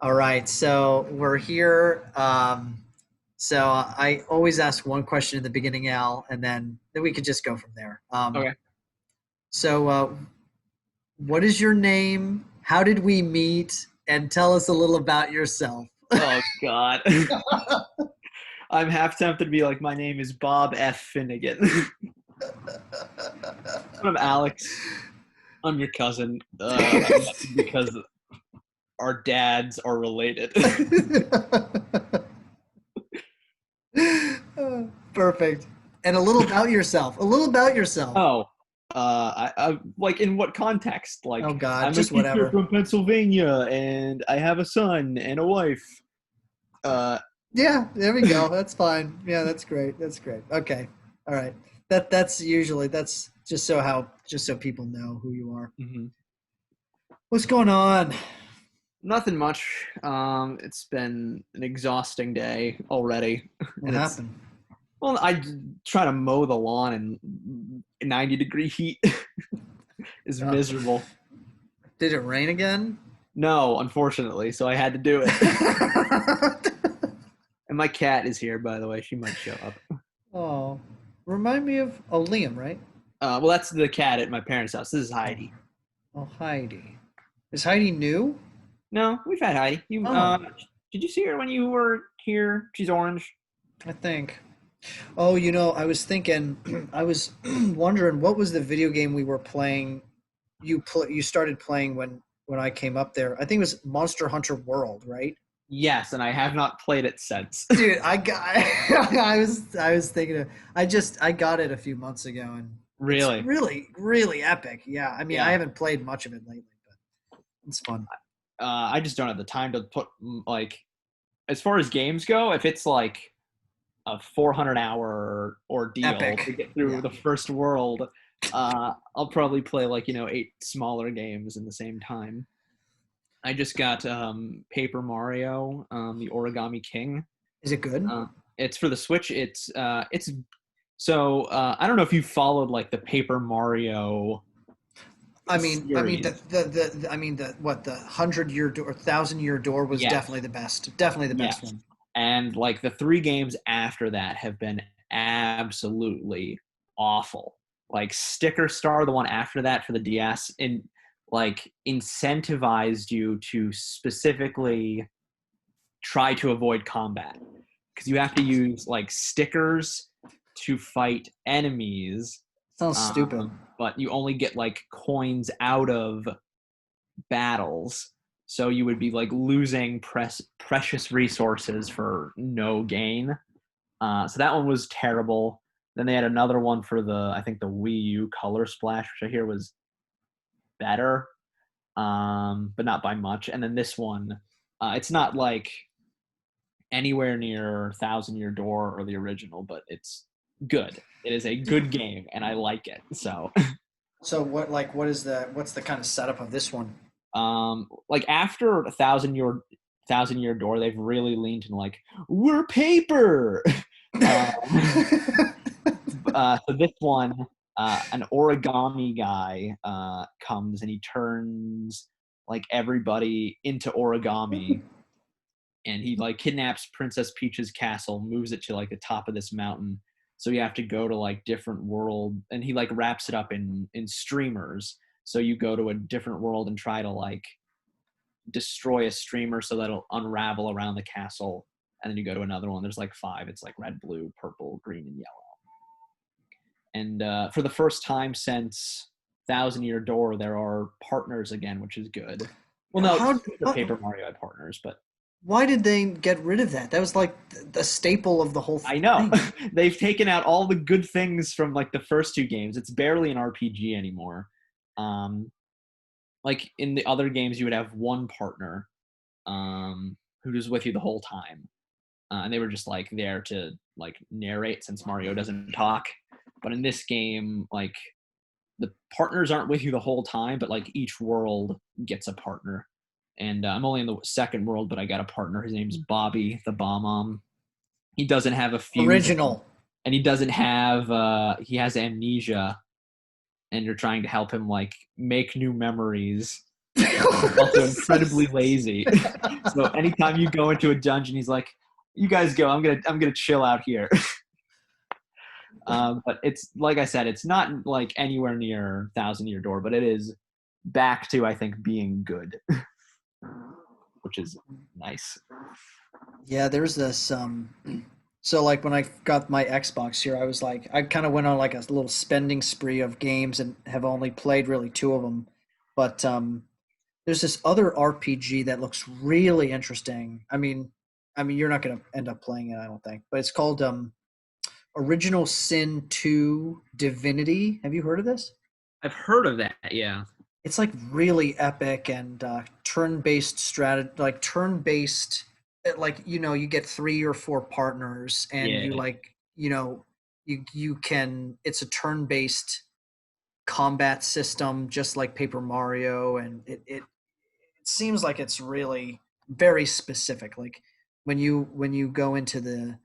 All right, so we're here. So I always ask one question in the beginning, Al, and then we could just go from there. Okay. So what is your name? How did we meet? And tell us a little about yourself. Oh God. I'm half tempted to be like, my name is Bob F. Finnegan. I'm Alex. I'm your cousin. Because our dads are related. Perfect. And a little about yourself. A little about yourself. Oh. I like in what context? Oh Like God, I'm a just teacher whatever. from Pennsylvania and I have a son and a wife. Uh Yeah, there we go. That's fine. Yeah, that's great. That's great. Okay. All right. That's just so people know who you are. mhm. What's going on? Nothing much. It's been an exhausting day already, What and it's happened? well, try to mow the lawn in 90-degree heat is Oh, miserable. did it rain again? No, unfortunately, so I had to do it. And my cat is here, by the way. She might show up. Oh, remind me of Liam, right? Well, that's the cat at my parents' house. This is Oh, Heidi. oh, Heidi. Is Heidi new? No, we've had Heidi. You Oh, did you see her when you were here? She's orange. I think. Oh, I was thinking, I was wondering what was the video game we were playing. You started playing when I came up there. I think it was Monster Hunter World, right? Yes, and I have not played it since. Dude, I got I was thinking of I got it a few months ago and it's Really? really really epic. Yeah. I mean, I Yeah. haven't played much of it lately, but it's fun. I just don't have the time to put like as far as games go, if it's like a 400-hour ordeal to Epic. get through Yeah. the first world, I'll probably play like 8 smaller games in the same time. I just got Paper Mario, the Origami King. Is it good? Uh, it's for the Switch. It's so I don't know if you followed like the Paper Mario I mean series. I mean the what the 100 year door or 1,000 year door was Yes, definitely the best. Definitely the best yes. one. And like the 3 games after that have been absolutely awful. Like Sticker Star, the one after that for the DS, in like incentivized you to specifically try to avoid combat because you have to use like stickers to fight enemies, Sounds stupid. but you only get like coins out of battles. So you would be like losing precious resources for no gain. So that one was terrible. Then they had another one for I think the Wii U Color Splash, which I hear was better, but not by much. And then this one, it's not like anywhere near Thousand Year Door or the original, but it's good. It is a good game, and I like it. So, So what's the kind of setup of this one? like after a thousand year door, they've really leaned in like we're paper. um, so this one, an origami guy comes and he turns like everybody into origami, and he like kidnaps Princess Peach's castle, moves it to like the top of this mountain. So you have to go to like different world, and he like wraps it up in streamers. So you go to a different world and try to like destroy a streamer so that'll unravel around the castle, and then you go to another one. There's like 5. It's like red, blue, purple, green, and yellow. And for the first time since Thousand Year Door, there are partners again, which is good. Well, no, How, the how Paper Mario had partners, but why did they get rid of that? That was like the staple of the whole I know thing. they've taken out all the good things from like the first 2 games. It's barely an RPG anymore. Um, like in the other games, you would have one partner who was with you the whole time, and they were just like there to like narrate since Mario doesn't talk. But in this game, like the partners aren't with you the whole time, but like each world gets a partner. And I'm only in the second world, but I got a partner. His name's Bobby, the bomb. He doesn't have a fuse, Original. and he doesn't have. He has amnesia, and you're trying to help him like make new memories. He's also incredibly lazy. So anytime you go into a dungeon, he's like, "You guys go. I'm gonna chill out here." But it's like I said, it's not like anywhere near Thousand Year Door, but it is back to I think being good, which is nice. Yeah, there's this so like when I got my Xbox here, I was like I kind of went on like a little spending spree of games and have only played really two of them. But there's this other RPG that looks really interesting. I mean you're not going to end up playing it, I don't think. But it's called Original Sin 2 Divinity. Have you heard of this? I've heard of that. Yeah. It's like really epic and turn-based strategy, like turn-based, like you get three or four partners, and you Yeah. like you can. It's a turn-based combat system, just like Paper Mario, and it seems like it's really very specific. Like when you go into the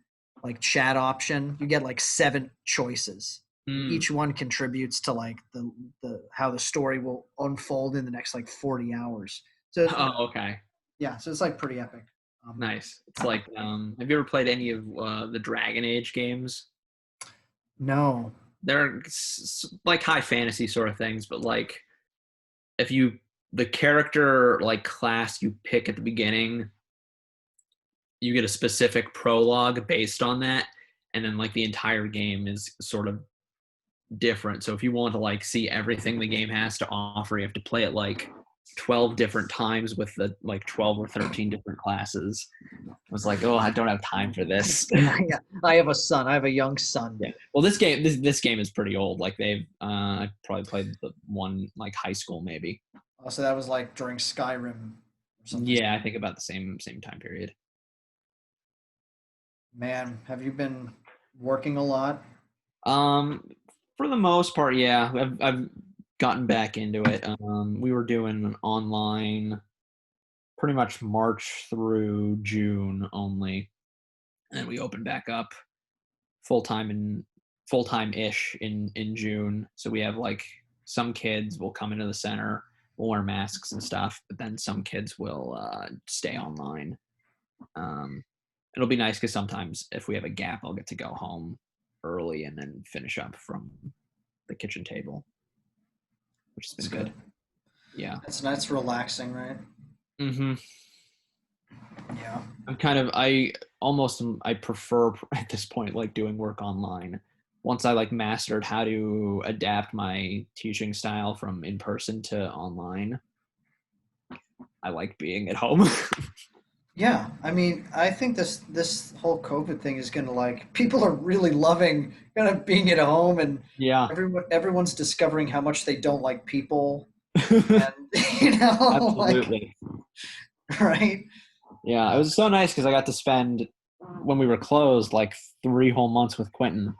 like chat option, you get like seven choices, and Mm. each one contributes to like the how the story will unfold in the next like 40 hours. So Oh, okay. yeah, so it's like pretty epic. Um, Nice. It's like, have you ever played any of the Dragon Age games? no, They're like high fantasy sort of things, but like if you the character like class you pick at the beginning, you get a specific prologue based on that, and then like the entire game is sort of different. So if you want to like see everything the game has to offer, you have to play it like 12 different times with the like 12 or 13 different classes. I was like, oh, I don't have time for this. yeah, I have a son. I have a young son. Yeah. Well, this game is pretty old. Like they've I probably played the one like high school maybe. So that was like during Skyrim or something. Yeah, I think about the same time period. Man, have you been working a lot? Um, for the most part, yeah, I've gotten back into it. We were doing online pretty much March through June only, and we opened back up full time in full time ish in June. So we have like some kids will come into the center, will wear masks and stuff, but then some kids will stay online. Um, it'll be nice because sometimes if we have a gap, I'll get to go home early and then finish up from the kitchen table, which has That's been good. good. Yeah. That's relaxing, right? Hmm. Yeah. I'm kind of I prefer at this point like doing work online. Once I like mastered how to adapt my teaching style from in person to online, I like being at home. Yeah, I mean, I think this whole COVID thing is gonna like people are really loving kind of being at home, and Yeah. everyone's discovering how much they don't like people, and you know, like Absolutely. right? Yeah, it was so nice because I got to spend when we were closed like 3 whole months with Quentin,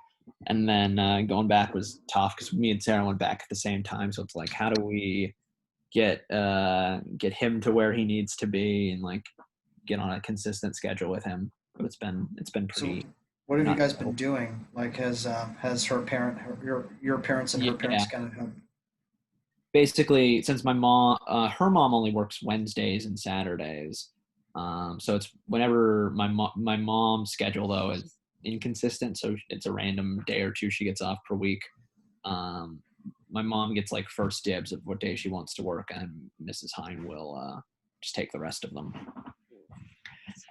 and then going back was tough because me and Sarah went back at the same time. So it's like, how do we get him to where he needs to be and like get on a consistent schedule with him? But it's been So, pretty what have you not guys been so. doing? Like, has your parents and her Yeah, parents kind of helped? basically since my mom her mom only works Wednesdays and Saturdays, so it's whenever my mom's schedule though is inconsistent, so it's a random day or two she gets off per week. um, my mom gets like first dibs of what day she wants to work, and Mrs. Hine will just take the rest of them,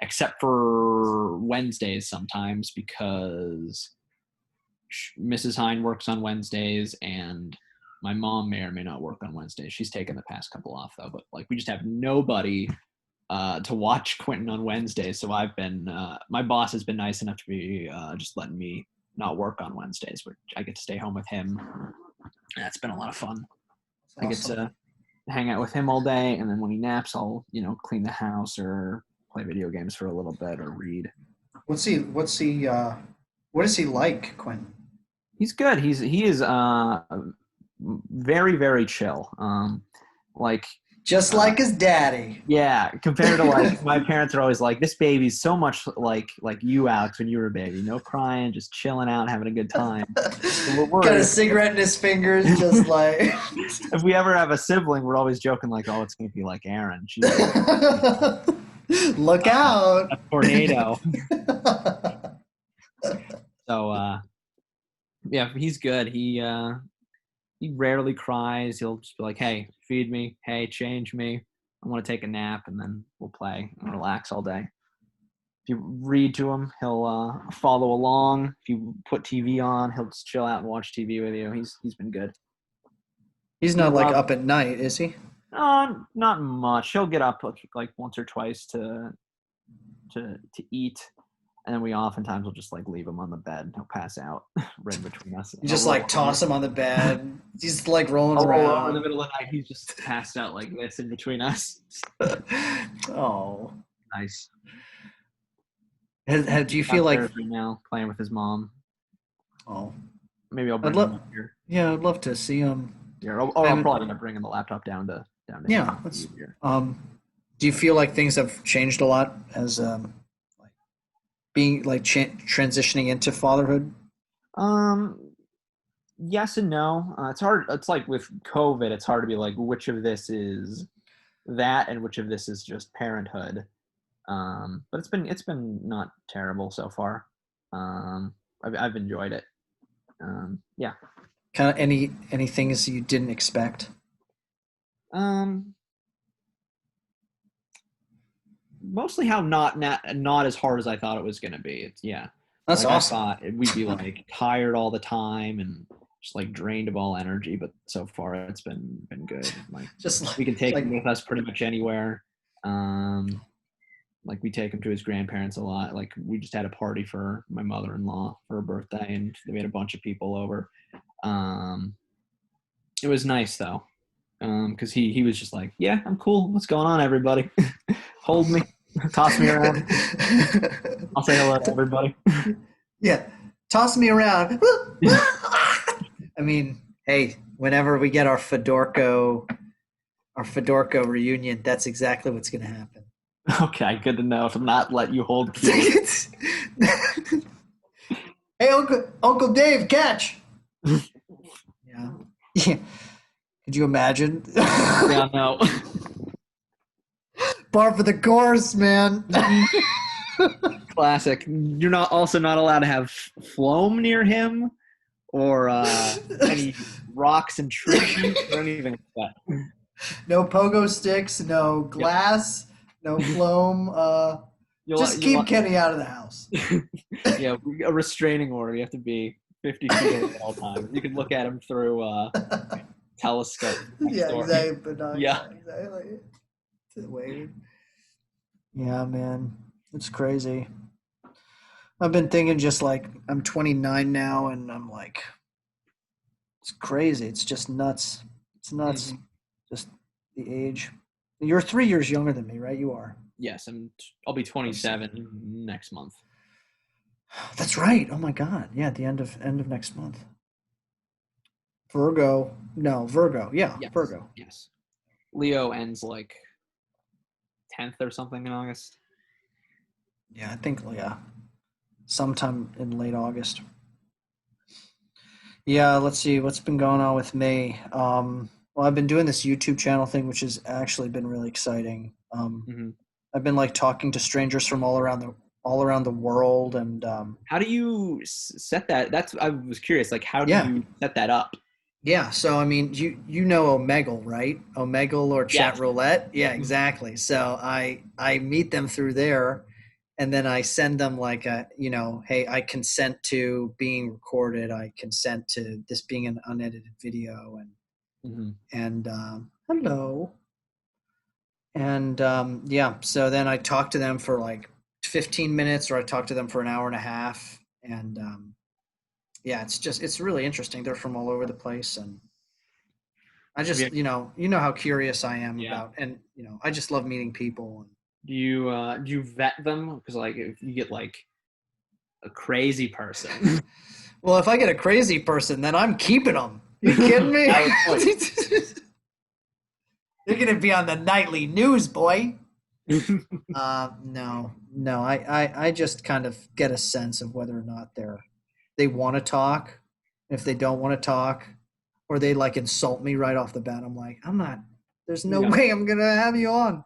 except for Wednesdays sometimes because Mrs. Hine works on Wednesdays, and my mom may or may not work on Wednesdays. She's taken the past couple off though, but like we just have nobody to watch Quentin on Wednesdays. So I've been my boss has been nice enough to be just letting me not work on Wednesdays, which I get to stay home with him. That's been a lot of fun. I That's get awesome. to hang out with him all day, and then when he naps, I'll clean the house or play video games for a little bit or read. What is he like, Quentin? He's good. He is very very chill. Like Just like his daddy. Yeah, compared to like my parents are always like, this baby's so much like you, Alex, when you were a baby. No crying, just chilling out, having a good time. So we're Got a worried cigarette in his fingers, just like. if we ever have a sibling, we're always joking like, oh, it's gonna be like Aaron. She's Look out. a tornado. So yeah, he's good. He rarely cries. He'll just be like, hey, feed me. Hey, change me. I want to take a nap, and then we'll play and relax all day. If you read to him, he'll follow along. If you put TV on, he'll just chill out and watch TV with you. He's been good. He's He not like loves up at night, is he? not much. He'll get up like once or twice to eat, and then we oftentimes will just like leave him on the bed. He'll pass out right in between us. You just like toss him on the bed. He's like rolling I'll roll over around. in the middle of the night. He's just passed out like this in between us. Oh, Nice. do you feel like? Right now playing with his mom? Oh, Maybe I'll bring I'd him love. up here. Yeah, I'd love to see him. Yeah, I'll probably end up bringing the laptop down to Yeah, that's. Do you feel like things have changed a lot as like being like transitioning into fatherhood? Yes and no. It's hard. It's like with COVID, it's hard to be like which of this is that and which of this is just parenthood. But it's been not terrible so far. I've enjoyed it. Yeah. Kind of any things you didn't expect? Mostly how not as hard as I thought it was going to be. It's That's like awesome. I thought we'd be like tired all the time and just like drained of all energy, but so far it's been good. Like Just like, we can take like him with us pretty much anywhere. Like we take him to his grandparents a lot. Like we just had a party for my mother-in-law for her birthday, and we had a bunch of people over. It was nice though, because he was just like, yeah, I'm cool. What's going on, everybody? Hold me, toss me around. I'll say hello to everybody. Yeah, toss me around. I mean, hey, whenever we get our Fedorko reunion, that's exactly what's going to happen. Okay, good to know to not let you hold. Hey, Uncle Dave, catch! Yeah. Could you imagine? Yeah, no. Bar for the course, man. Classic. You're not allowed to have phloem near him or any rocks and trees or anything like that. No pogo sticks, no glass, no phloem. Just keep Kenny out of the house. Yeah, a restraining order. You have to be 50 feet away at all times. You can look at him through telescope. Yeah, exactly. But not yeah, exactly. Wave. Yeah, man, it's crazy. I've been thinking just like I'm 29 now, and I'm like, it's crazy. It's just nuts. It's nuts. Mm-hmm. Just the age. You're 3 years younger than me, right? You are. Yes, I'll be 27 next month. That's right. Oh my God. Yeah, at the end of next month. Virgo. No, Virgo. Yeah, yes. Virgo. Yes. Leo ends like 10th or something in August. Yeah, I think sometime in late August. Yeah, let's see what's been going on with me. Well, I've been doing this YouTube channel thing, which has actually been really exciting. Mm-hmm. I've been like talking to strangers from all around the world, and how do you set that? I was curious. Like, how do you set that up? Yeah, so I mean, you know Omegle, right? Omegle or Chat Roulette? Yeah, exactly. So I meet them through there, and then I send them like hey, I consent to being recorded. I consent to this being an unedited video, and hello, and yeah. So then I talk to them for like 15 minutes, or I talk to them for an hour and a half, and yeah, it's really interesting. They're from all over the place, and I just you know how curious I am about, and I just love meeting people. Do you vet them? Because like if you get like a crazy person. Well, if I get a crazy person, then I'm keeping them. You kidding me? You're gonna be on the nightly news, boy. No. I just kind of get a sense of whether or not they want to talk. If they don't want to talk, or they like insult me right off the bat, I'm like, I'm not. There's no Yeah. way I'm gonna have you on.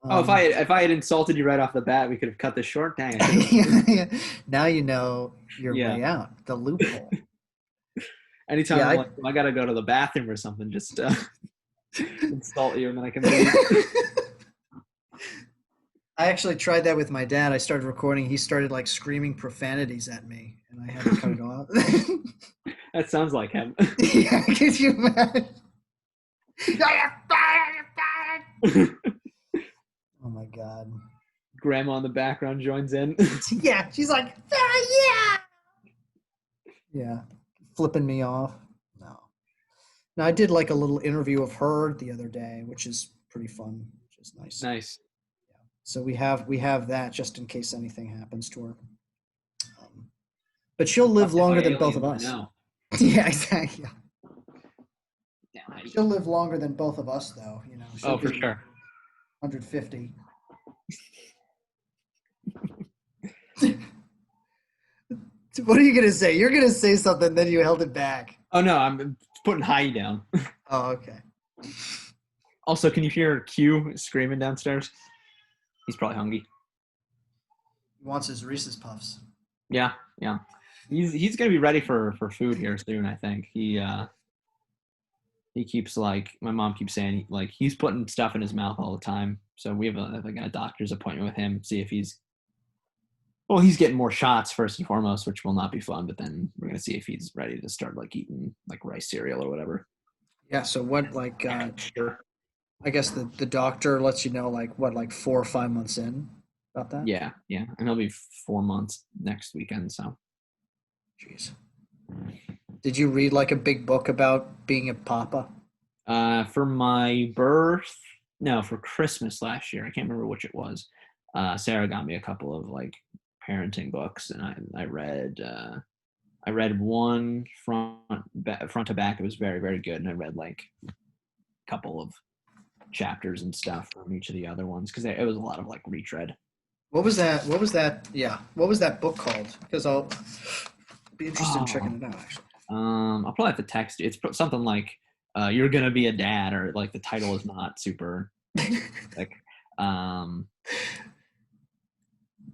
Oh, if Um, I had insulted you right off the bat, we could have cut this short. Dang, I should have. yeah. Now you know your Yeah. way out, the loophole. Anytime Yeah, I'm like, well, I gotta go to the bathroom or something, just insult you and then I can leave. I actually tried that with my dad. I started recording. He started like screaming profanities at me, and I had to cut it off. That sounds like him. Yeah, could you imagine? Oh my god. Grandma in the background joins in. Yeah, she's like, "Ah, yeah, yeah, flipping me off. No, no, I did like a little interview of her the other day, which is pretty fun, which is nice. Nice. Yeah. So we have that just in case anything happens to her. Um, but she'll live Abducted by longer than both of aliens, I us. know. Yeah, exactly. Yeah. Yeah, She'll live longer than both of us, though. She'll oh, for be sure. 150. What are you gonna say? You're gonna say something, then you held it back. Oh no, I'm putting High down. Oh, okay. Also, can you hear Q screaming downstairs? He's probably hungry. He wants his Reese's Puffs. Yeah, yeah. He's gonna be ready for food here soon. I think he keeps like my mom keeps saying like he's putting stuff in his mouth all the time. So we have a doctor's appointment with him, see if he's getting more shots first and foremost, which will not be fun. But then we're gonna see if he's ready to start like eating like rice cereal or whatever. Yeah. So what? Like, Sure. I guess the doctor lets you know like what, like 4 or 5 months in about that. Yeah, yeah, and he'll be 4 months next weekend. So Jeez. Did you read like a big book about being a papa? for my birth, no, for Christmas last year, I can't remember which it was. Sarah got me a couple of like parenting books, and I read one front to back. It was very very good, and I read like a couple of chapters and stuff from each of the other ones because it was a lot of like retread. What was that? What was that? Yeah. What was that book called? Because I'll be interested in Oh, checking it out. Actually. I'll probably have to text you. It's something like "You're gonna be a dad," or like the title is not super like um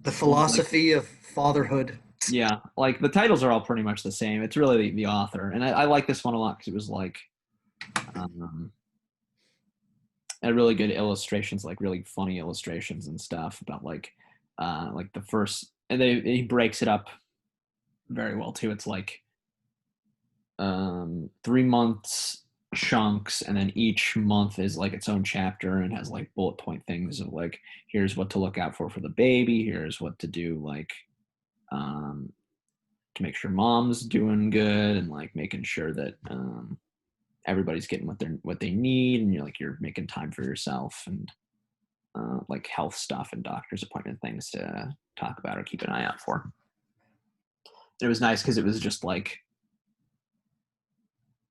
The like philosophy of fatherhood. yeah, like the titles are all pretty much the same. It's really the author, and I like this one a lot because it was like um, had really good illustrations, like really funny illustrations and stuff about like the first, and he breaks it up very well too. It's like 3 months chunks, and then each month is like its own chapter and has like bullet point things of like here's what to look out for the baby, here's what to do like um, to make sure mom's doing good and like making sure that everybody's getting what they need, and you're making time for yourself, and like health stuff and doctor's appointment things to talk about or keep an eye out for. It was nice because it was just like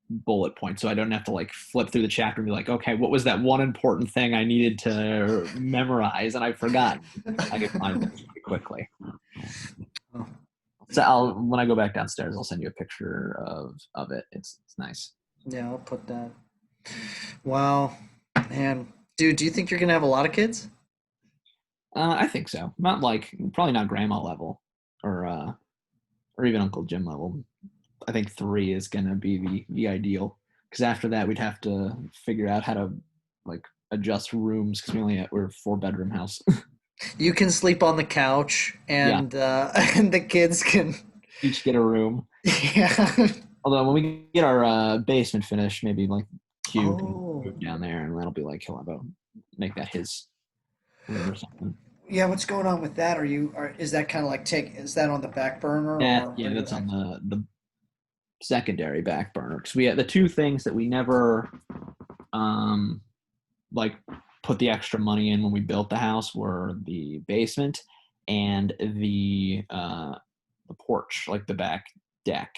bullet points, so I don't have to like flip through the chapter and be like, okay, what was that one important thing I needed to memorize and I forgot. I can find it pretty quickly. Oh, So I'll when I go back downstairs, I'll send you a picture of it. It's nice. yeah, I'll put that. Wow, man, dude, do you think you're gonna have a lot of kids? I think so. Not like probably not grandma level or even Uncle Jim level. I think 3 is gonna be the ideal because after that we'd have to figure out how to like adjust rooms because we're a 4-bedroom house. You can sleep on the couch, Yeah, and and the kids can. each get a room. Yeah. Although when we get our basement finished, maybe like Q can Oh, move down there, and that'll be like he'll have make that his room or something. yeah. What's going on with that? Is that kind of like is that on the back burner, Yeah, or are yeah, you that's on act? the secondary back burner because we had the 2 things that we never um like put the extra money in when we built the house were the basement and the porch, like the back deck.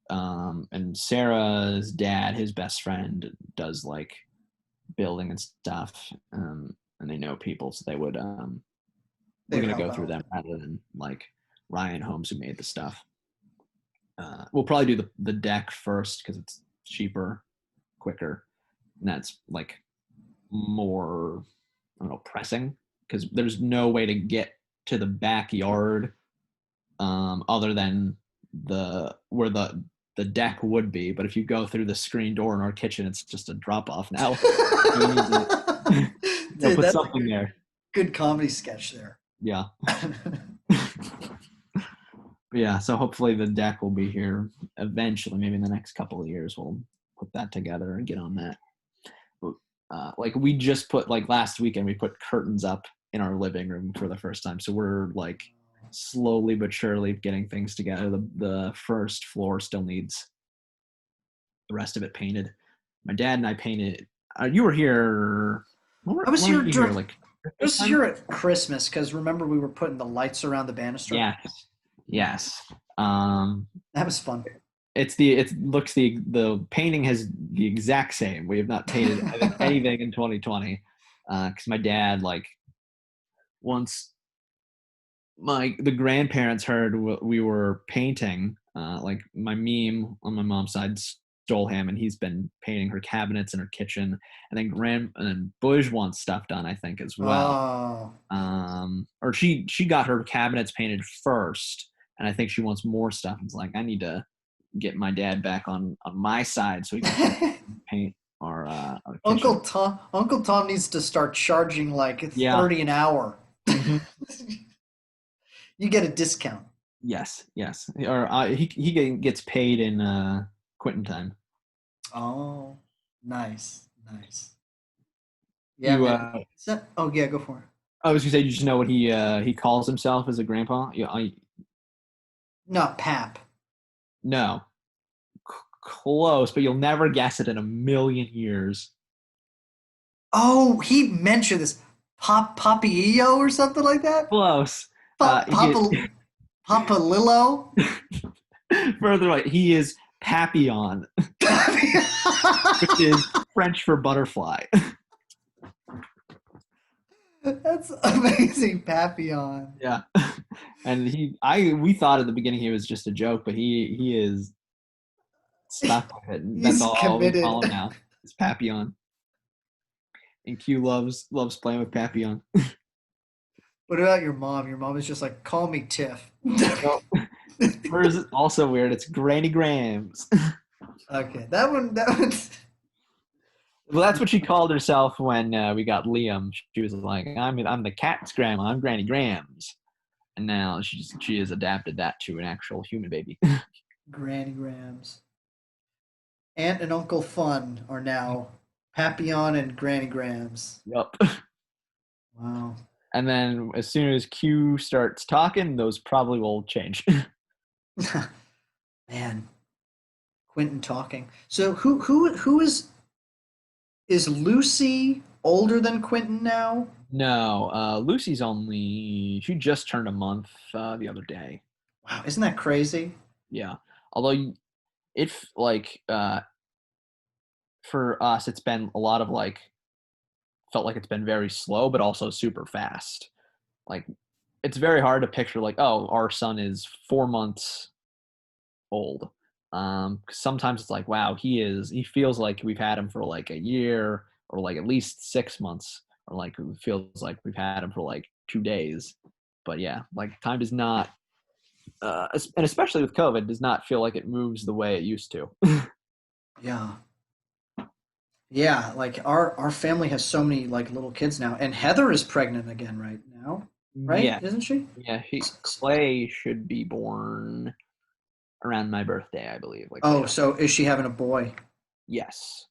And Sarah's dad, his best friend, does like building and stuff, and they know people, so they would we're They'd gonna help go through out. them rather than like Ryan Holmes who made the stuff. We'll probably do the deck first because it's cheaper, quicker, and that's like more, I don't know, pressing because there's no way to get to the backyard other than where the deck would be. But if you go through the screen door in our kitchen, it's just a drop off now. So we need to Dude, put that's a something there. good comedy sketch there. Yeah. Yeah, so hopefully the deck will be here eventually. Maybe in the next couple of years, we'll put that together and get on that. But, like we just put like last weekend, we put curtains up in our living room for the first time. So we're like slowly but surely getting things together. The first floor still needs the rest of it painted. My dad and I painted. You were here. I was When were here you here? during. Like I Christmas was time? here at Christmas because remember we were putting the lights around the banister. Yes. Yes. That was fun. It looks the painting has the exact same. We have not painted I think anything in 2020 because my dad like once the grandparents heard we were painting, like my meme on my mom's side stole him, and he's been painting her cabinets in her kitchen, and then Bush wants stuff done, I think, as well. Oh. Or she got her cabinets painted first, and I think she wants more stuff. It's like I need to get my dad back on my side so he can come paint our kitchen. Uncle Tom needs to start charging like Yeah. 30 an hour. Hmm. You get a discount. Yes. Yes. Or he gets paid in Quentin time. Oh, nice, nice. Yeah, You man. Oh yeah, go for it. I was gonna say, you just know what he calls himself as a grandpa? Yeah, Not Pap. no, close, but you'll never guess it in a million years. Oh, he mentioned this Papillo or something like that. Close. He Papa Papalillo. further right. He is Papillon, which is French for butterfly. That's amazing, Papillon. Yeah, and we thought at the beginning he was just a joke, but he is stuck with it. And that's He's all we committed. call him now. It's Papillon, and Q loves playing with Papillon. What about your mom? Your mom is just like, call me Tiff. Well, hers is also weird. It's Granny Grams. Okay, that one. Well, that's what she called herself when we got Liam. She was like, I'm the cat's grandma. I'm Granny Grams." And now she has adapted that to an actual human baby. Granny Grams. Aunt and Uncle Fun are now Papillon and Granny Grams. Yup. Wow. And then as soon as Q starts talking, those probably will change. Man, Quentin talking. So who is Lucy older than Quentin now? No, Lucy's she just turned a month the other day. Wow, isn't that crazy? Yeah. Although if like for us, it's been a lot of like felt like it's been very slow, but also super fast. Like it's very hard to picture like, oh, our son is 4 months old. 'Cause sometimes it's like, wow, he feels like we've had him for like a year or like at least 6 months, or like it feels like we've had him for like 2 days. But yeah, like time does not, and especially with COVID, does not feel like it moves the way it used to. Yeah. Yeah, like our family has so many like little kids now, and Heather is pregnant again right now, right? Yeah, Isn't she? yeah. Clay should be born around my birthday, I believe, like Oh, later. so is she having a boy? Yes.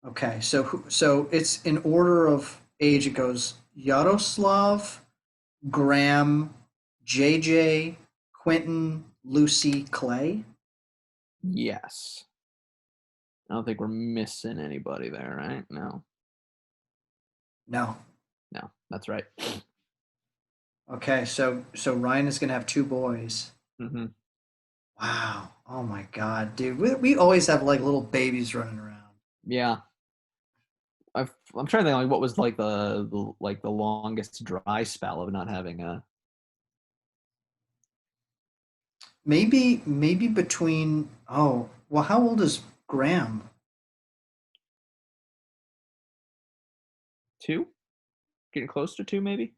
Okay, so it's in order of age. It goes Yaroslav, Graham, JJ, Quentin, Lucy, Clay. Yes. I don't think we're missing anybody there, right? No. No. No, that's right. Okay, so Ryan is gonna have two boys. Hmm. Wow. Oh my God, dude. We always have like little babies running around. Yeah. I'm trying to think like what was like the longest dry spell of not having a Maybe between. Oh, well, how old is Graham? two, getting close to two maybe.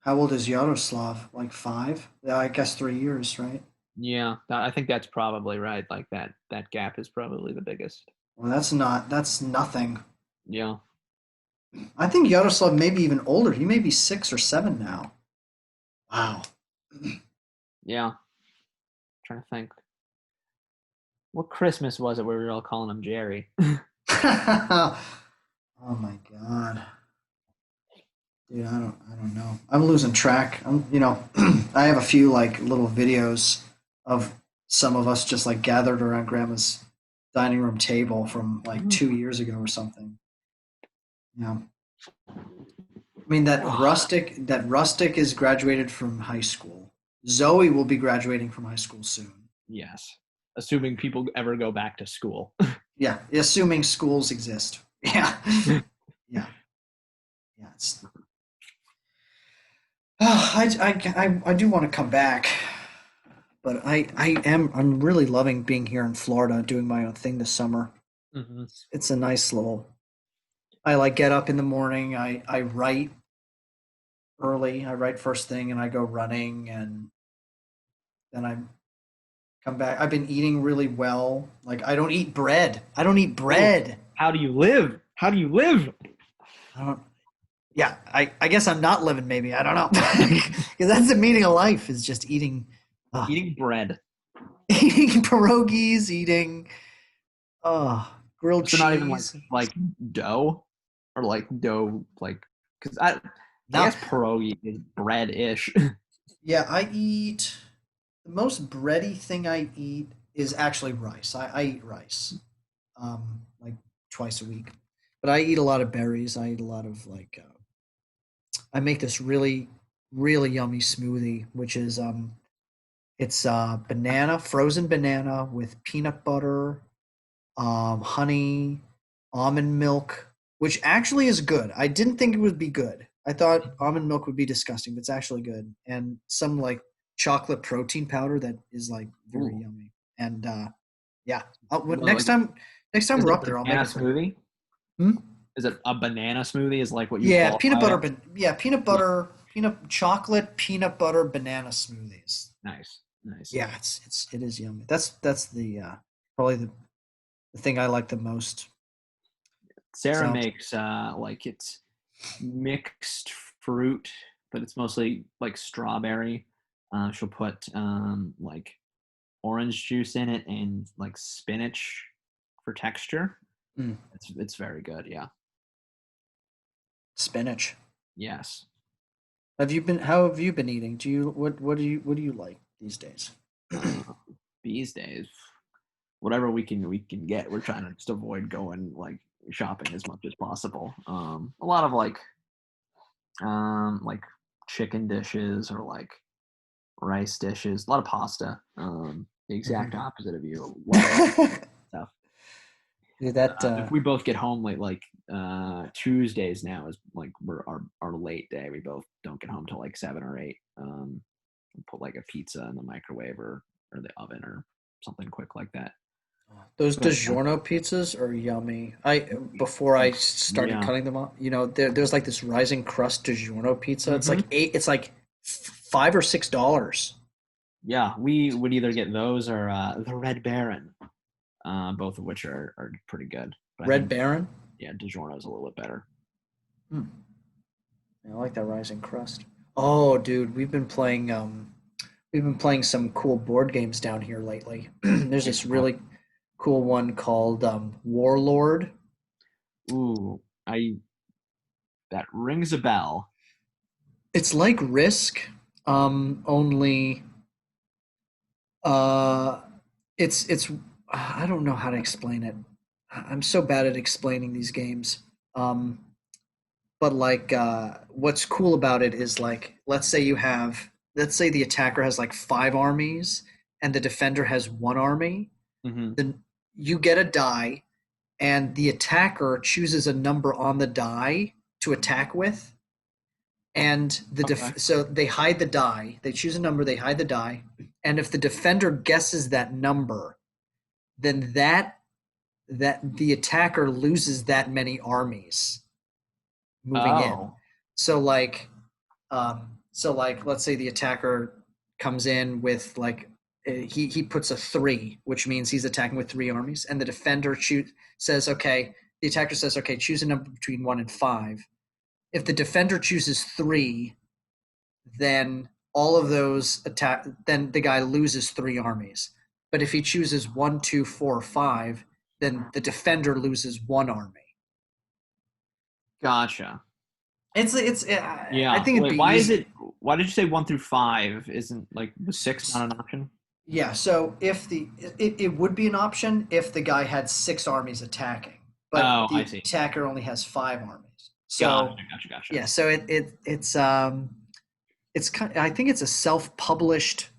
How old is Yaroslav? Like 5? Yeah, I guess 3 years, right? Yeah, I think that's probably right. Like that gap is probably the biggest. Well, that's nothing. Yeah, I think Yaroslav may be even older. He may be 6 or 7 now. Wow. yeah. Trying to think. What Christmas was it where we were all calling him Jerry? Oh my god. Dude, I don't know. I'm losing track. I have a few like little videos of some of us just like gathered around grandma's dining room table from like 2 years ago or something. Yeah. I mean that rustic is graduated from high school. Zoe will be graduating from high school soon. Yes, assuming people ever go back to school. Yeah, assuming schools exist. Yeah. Yeah. Yeah. I do want to come back, but I'm really loving being here in Florida, doing my own thing this summer. Hmm. It's a nice little. I like get up in the morning. I write early. I write first thing, and I go running, and then I come back. I've been eating really well. Like I don't eat bread. I don't eat Oh, bread. how do you live? How do you live? I don't. Yeah, I guess I'm not living. Maybe I don't know, because that's the meaning of life is just eating, uh, Eating bread. eating pierogies, eating grilled So not even like cheese. like dough or like dough like because I No, guess pierogi is bread-ish. yeah, I eat the most bready thing I eat is actually rice. I eat rice, like twice a week, but I eat a lot of berries. I eat a lot of like I make this really yummy smoothie, which is it's banana, frozen banana with peanut butter, honey, almond milk, which actually is good. I didn't think it would be good. I thought almond milk would be disgusting, but it's actually good. And some like chocolate protein powder that is like very Ooh. yummy. And yeah, Well, next like, time is we're it up a there, I'll make banana it for you. smoothie? Hmm? Is it a banana smoothie? Is like what you Yeah, peanut qualify butter. as? Yeah, peanut Yeah. butter, peanut butter banana smoothies. Nice, nice. Yeah, it is yummy. That's the probably the thing I like the most. Sarah So makes like it's mixed fruit, but it's mostly like strawberry. She'll put like orange juice in it and like spinach for texture. mm, It's very good. Yeah. spinach. Yes. Have you been? How have you been eating? What do you like these days? Uh, these days, whatever we can get, we're trying to just avoid going like shopping as much as possible. A lot of like chicken dishes or like rice dishes, a lot of pasta. The exact Mhm. opposite of you. A lot of stuff. Dude, that If we both get home late, like Tuesdays now is like we're our late day. We both don't get home till like 7 or 8. Put like a pizza in the microwave or the oven or something quick like that. those But DiGiorno pizzas are yummy. I before I started yeah. cutting them up, there's like this rising crust DiGiorno pizza. It's like Hmm. $5 or $6. Yeah, we would either get those or the Red Baron, both of which are pretty good. But I Red think Baron. yeah, DiGiorno is a little bit better. Hmm. I like that rising crust. Oh, dude, we've been playing some cool board games down here lately. There's Like this what? really cool one called Warlord. Ooh, I that rings a bell. It's like Risk, only uh, it's I don't know how to explain it. I'm so bad at explaining these games. Um, but like what's cool about it is like let's say the attacker has like 5 armies and the defender has 1 army. Hmm. Then you get a die and the attacker chooses a number on the die to attack with, and Okay. so they hide the die. They choose a number, they hide the die, and if the defender guesses that number, then that the attacker loses that many armies moving in. Oh. So like let's say the attacker comes in with like he puts a 3, which means he's attacking with 3 armies, and the defender says, okay, the attacker says, okay, choose a number between 1 and 5. If the defender chooses 3, then all of those then the guy loses 3 armies. But if he chooses 1, 2, 4, 5, then the defender loses 1 army. Gotcha. I Yeah. think it'd Wait, be why is easy. it? Why did you say 1 through 5? Isn't like was 6 not an option? Yeah, so if it would be an option if the guy had 6 armies attacking, but Oh, I the see. attacker only has 5 armies. Gotcha. So Gotcha. Gotcha. yeah, so it's kind. I think it's a self-published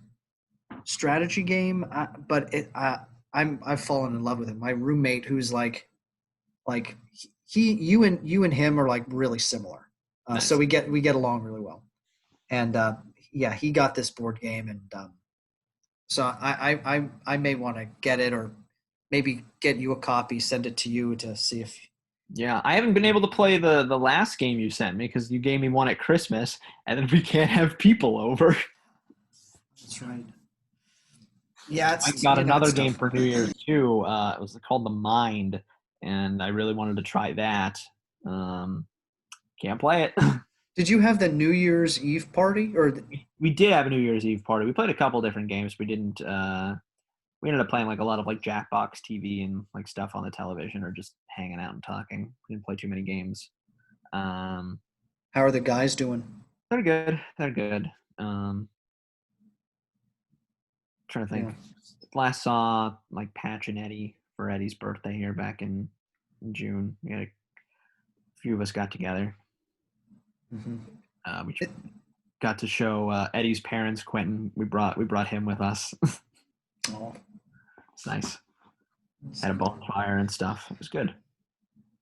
strategy game, but I've fallen in love with it. My roommate, who's like you and him are like really similar, so Nice. we get along really well. And yeah, he got this board game, and so I may want to get it, or maybe get you a copy, send it to you to see if. Yeah, I haven't been able to play the last game you sent me because you gave me one at Christmas, and then we can't have people over. That's right. Yeah, I it's got it's another game tough. for New Year's too. It was called The Mind, and I really wanted to try that. Um, can't play it. Did you have the New Year's Eve party or? We did have a New Year's Eve party. We played a couple different games. We didn't. We ended up playing like a lot of like Jackbox TV and like stuff on the television, or just hanging out and talking. We didn't play too many games. Um, How are the guys doing? they're good. They're good. Trying to Yeah. think. Last saw like Patch and Eddie for Eddie's birthday here back in June. We had a few of us got together. Hmm. We got to show Eddie's parents Quentin. We brought him with us. Oh, It's nice. Had a bonfire and stuff. It was good.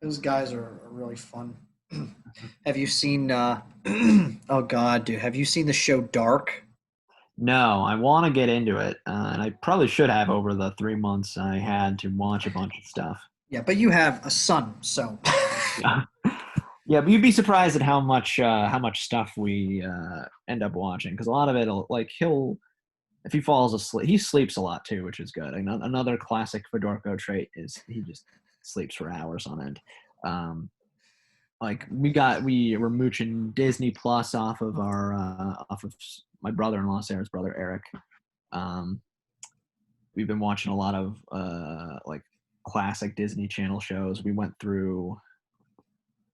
those guys are really fun. Have you seen? Oh God, dude, have you seen the show Dark? No, I want to get into it, and I probably should have over the 3 months I had to watch a bunch of stuff. Yeah, but you have a son, so. Yeah, yeah, but you'd be surprised at how much stuff we end up watching because a lot of it, like he'll if he falls asleep, he sleeps a lot too, which is good. Another classic Fedorko trait is he just sleeps for hours on end. Um, like we were mooching Disney Plus off of my brother-in-law Sarah's brother Eric. Um, we've been watching a lot of like classic Disney Channel shows. We went through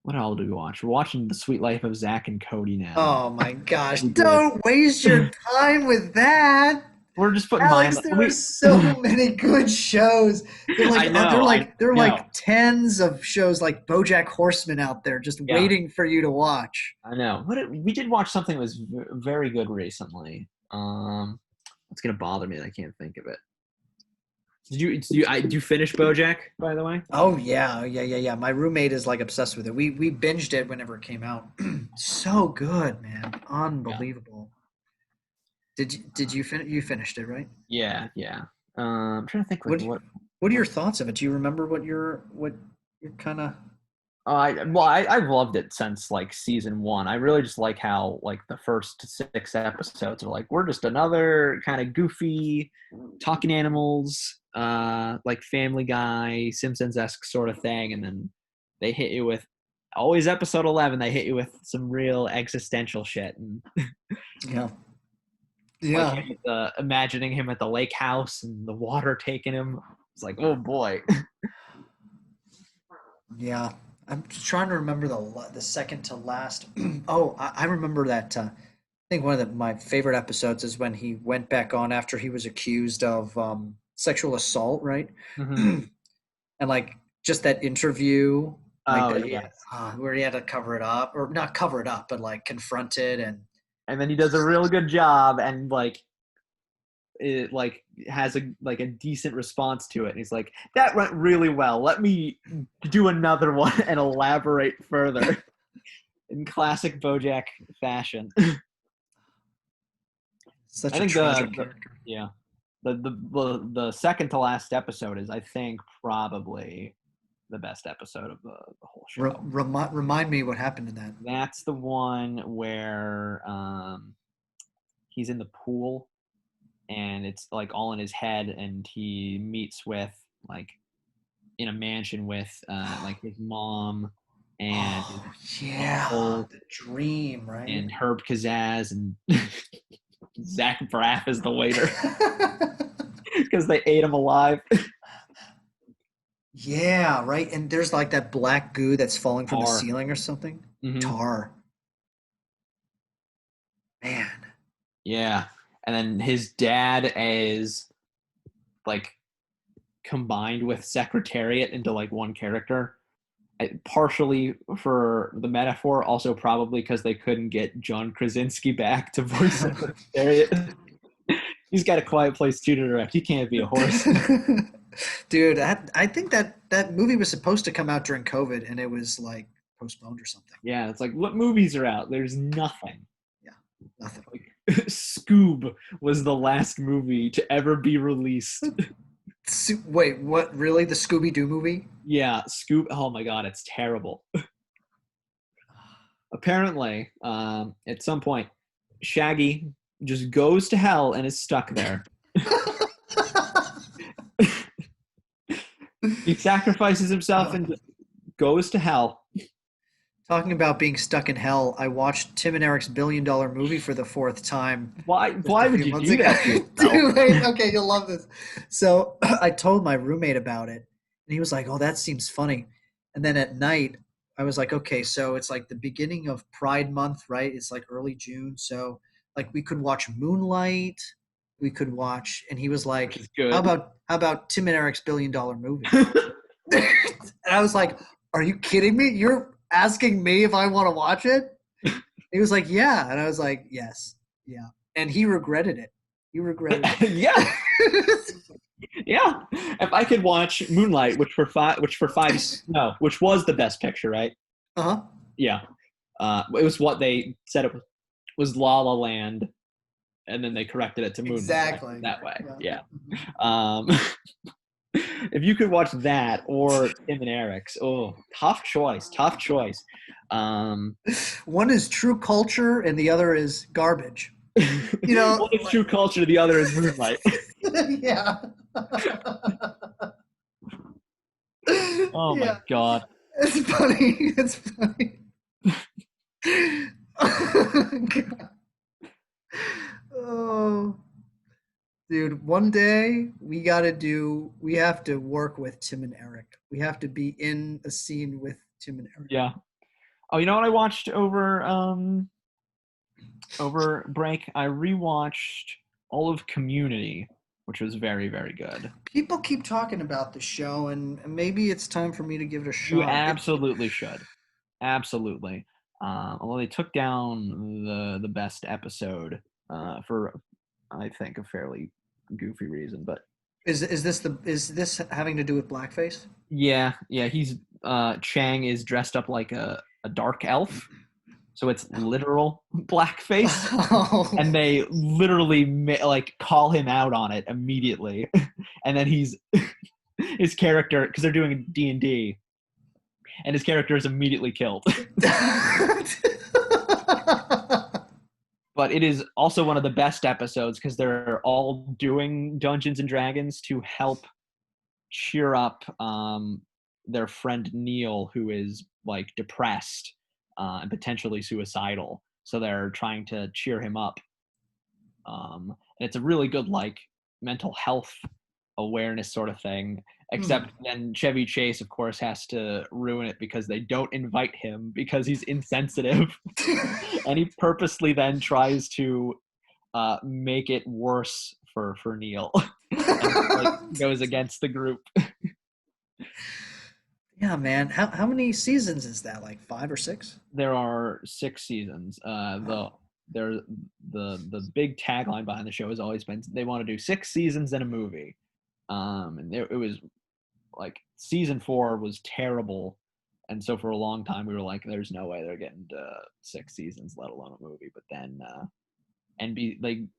what all did we watch? We're watching The Sweet Life of Zach and Cody now. Oh my gosh, We did. don't waste your time with that. We're just putting mine. Alex, there are We. so many good shows. I know. I There are know. like tens of shows like BoJack Horseman out there just Yeah. waiting for you to watch. I know. We did watch something that was very good recently. It's gonna bother me that I can't think of it. Did you finish BoJack, by the way? Oh yeah. My roommate is like obsessed with it. We binged it whenever it came out. So good, man. Yeah. Unbelievable. Did you finish? You finished it, right? Yeah, yeah. I'm trying to think like What what. What are your thoughts of it? Do you remember what you're kind of? I've loved it since like season one. I really just like how like the first 6 episodes are like we're just another kind of goofy talking animals, like Family Guy, Simpsons esque sort of thing, and then they hit you with always episode 11. They hit you with some real existential shit and Yeah. like Yeah. him imagining him at the lake house and the water taking him. It's like oh boy. Yeah, I'm trying to remember the second to last. Oh, I remember that. I think one of my favorite episodes is when he went back on after he was accused of sexual assault, right? Hmm. And like just that interview, like Oh that, yeah. where he had to cover it up, or not cover it up, but like confront it, and And then he does a real good job and like it like has a decent response to it, and he's like, that went really well, let me do another one and elaborate further in classic BoJack fashion. Such I a think tragic character. yeah, the second to last episode is, I think, probably the best episode of the whole show. Remind me what happened in that. That's the one where he's in the pool and it's like all in his head, and he meets with like in a mansion with like his mom and his Oh yeah, uncle the dream, right? and Herb Kazaz and Zach Braff is the waiter because they ate him alive. Yeah, right. And there's like that black goo that's falling from the Tar. ceiling or something. Mm-hmm. Tar. Man. Yeah, and then his dad is like combined with Secretariat into like one character. Partially for the metaphor, also probably because they couldn't get John Krasinski back to voice Secretariat. He's got a Quiet Place 2 to direct. He can't be a horse. Dude, I think that movie was supposed to come out during COVID and it was like postponed or something. Yeah, it's like, what movies are out? There's nothing. Yeah, nothing. Like, Scoob was the last movie to ever be released. Wait, what? Really? The Scooby-Doo movie? Yeah, Scoob. Oh my god, it's terrible. Apparently, at some point, Shaggy just goes to hell and is stuck there. He sacrifices himself and goes to hell. Talking about being stuck in hell, I watched Tim and Eric's $1 billion movie for the fourth time Why just why a would few you months do ago. that to yourself? Dude, wait, okay, you'll love this. So I told my roommate about it, and he was like, "Oh, that seems funny." And then at night, I was like, "Okay, so it's like the beginning of Pride Month, right? It's like early June, so like we could watch Moonlight, we could watch." And he was Which like, is "How good. about Tim and Eric's $1 billion movie?" And I was like, "Are you kidding me? You're asking me if I want to watch it?" He was like, "Yeah," and I was like, "Yes, yeah." And he regretted it. He regretted Yeah, it. yeah. If I could watch Moonlight, which was the best picture, right? Uh-huh. Yeah. It was what they said it was La La Land, and then they corrected it to Moonlight Exactly. that way. Yeah. Yeah. Um, if you could watch that or Tim and Eric's, oh, tough choice, tough choice. One is true culture and the other is garbage. You know, One is true culture, the other is Moonlight. yeah. Oh my Yeah. god. It's funny. It's funny. God. Oh, dude, one day we have to work with Tim and Eric. We have to be in a scene with Tim and Eric. Yeah. Oh, you know what I watched over break? I rewatched all of Community, which was very, very good. People keep talking about the show, and maybe it's time for me to give it a You shot. absolutely should. Absolutely. Although they took down the best episode for, I think, a fairly goofy reason, but Is this having to do with blackface? yeah, yeah, he's Chang is dressed up like a dark elf, so it's literal blackface, and Oh. they literally like call him out on it immediately, and then he's his character, because they're doing D&D, and his character is immediately killed. But it is also one of the best episodes because they're all doing Dungeons and Dragons to help cheer up their friend Neil, who is like depressed and potentially suicidal. So they're trying to cheer him up. And it's a really good like mental health awareness sort of thing. Hmm. Except then Chevy Chase, of course, has to ruin it because they don't invite him because he's insensitive, and he purposely then tries to make it worse for Neil, and like goes against the group. Yeah, man. How many seasons is that? Like 5 or 6? There are 6 seasons. Wow. the big tagline behind the show has always been they want to do 6 seasons and a movie. And it was like season 4 was terrible, and so for a long time we were like, there's no way they're getting to 6 seasons, let alone a movie. But then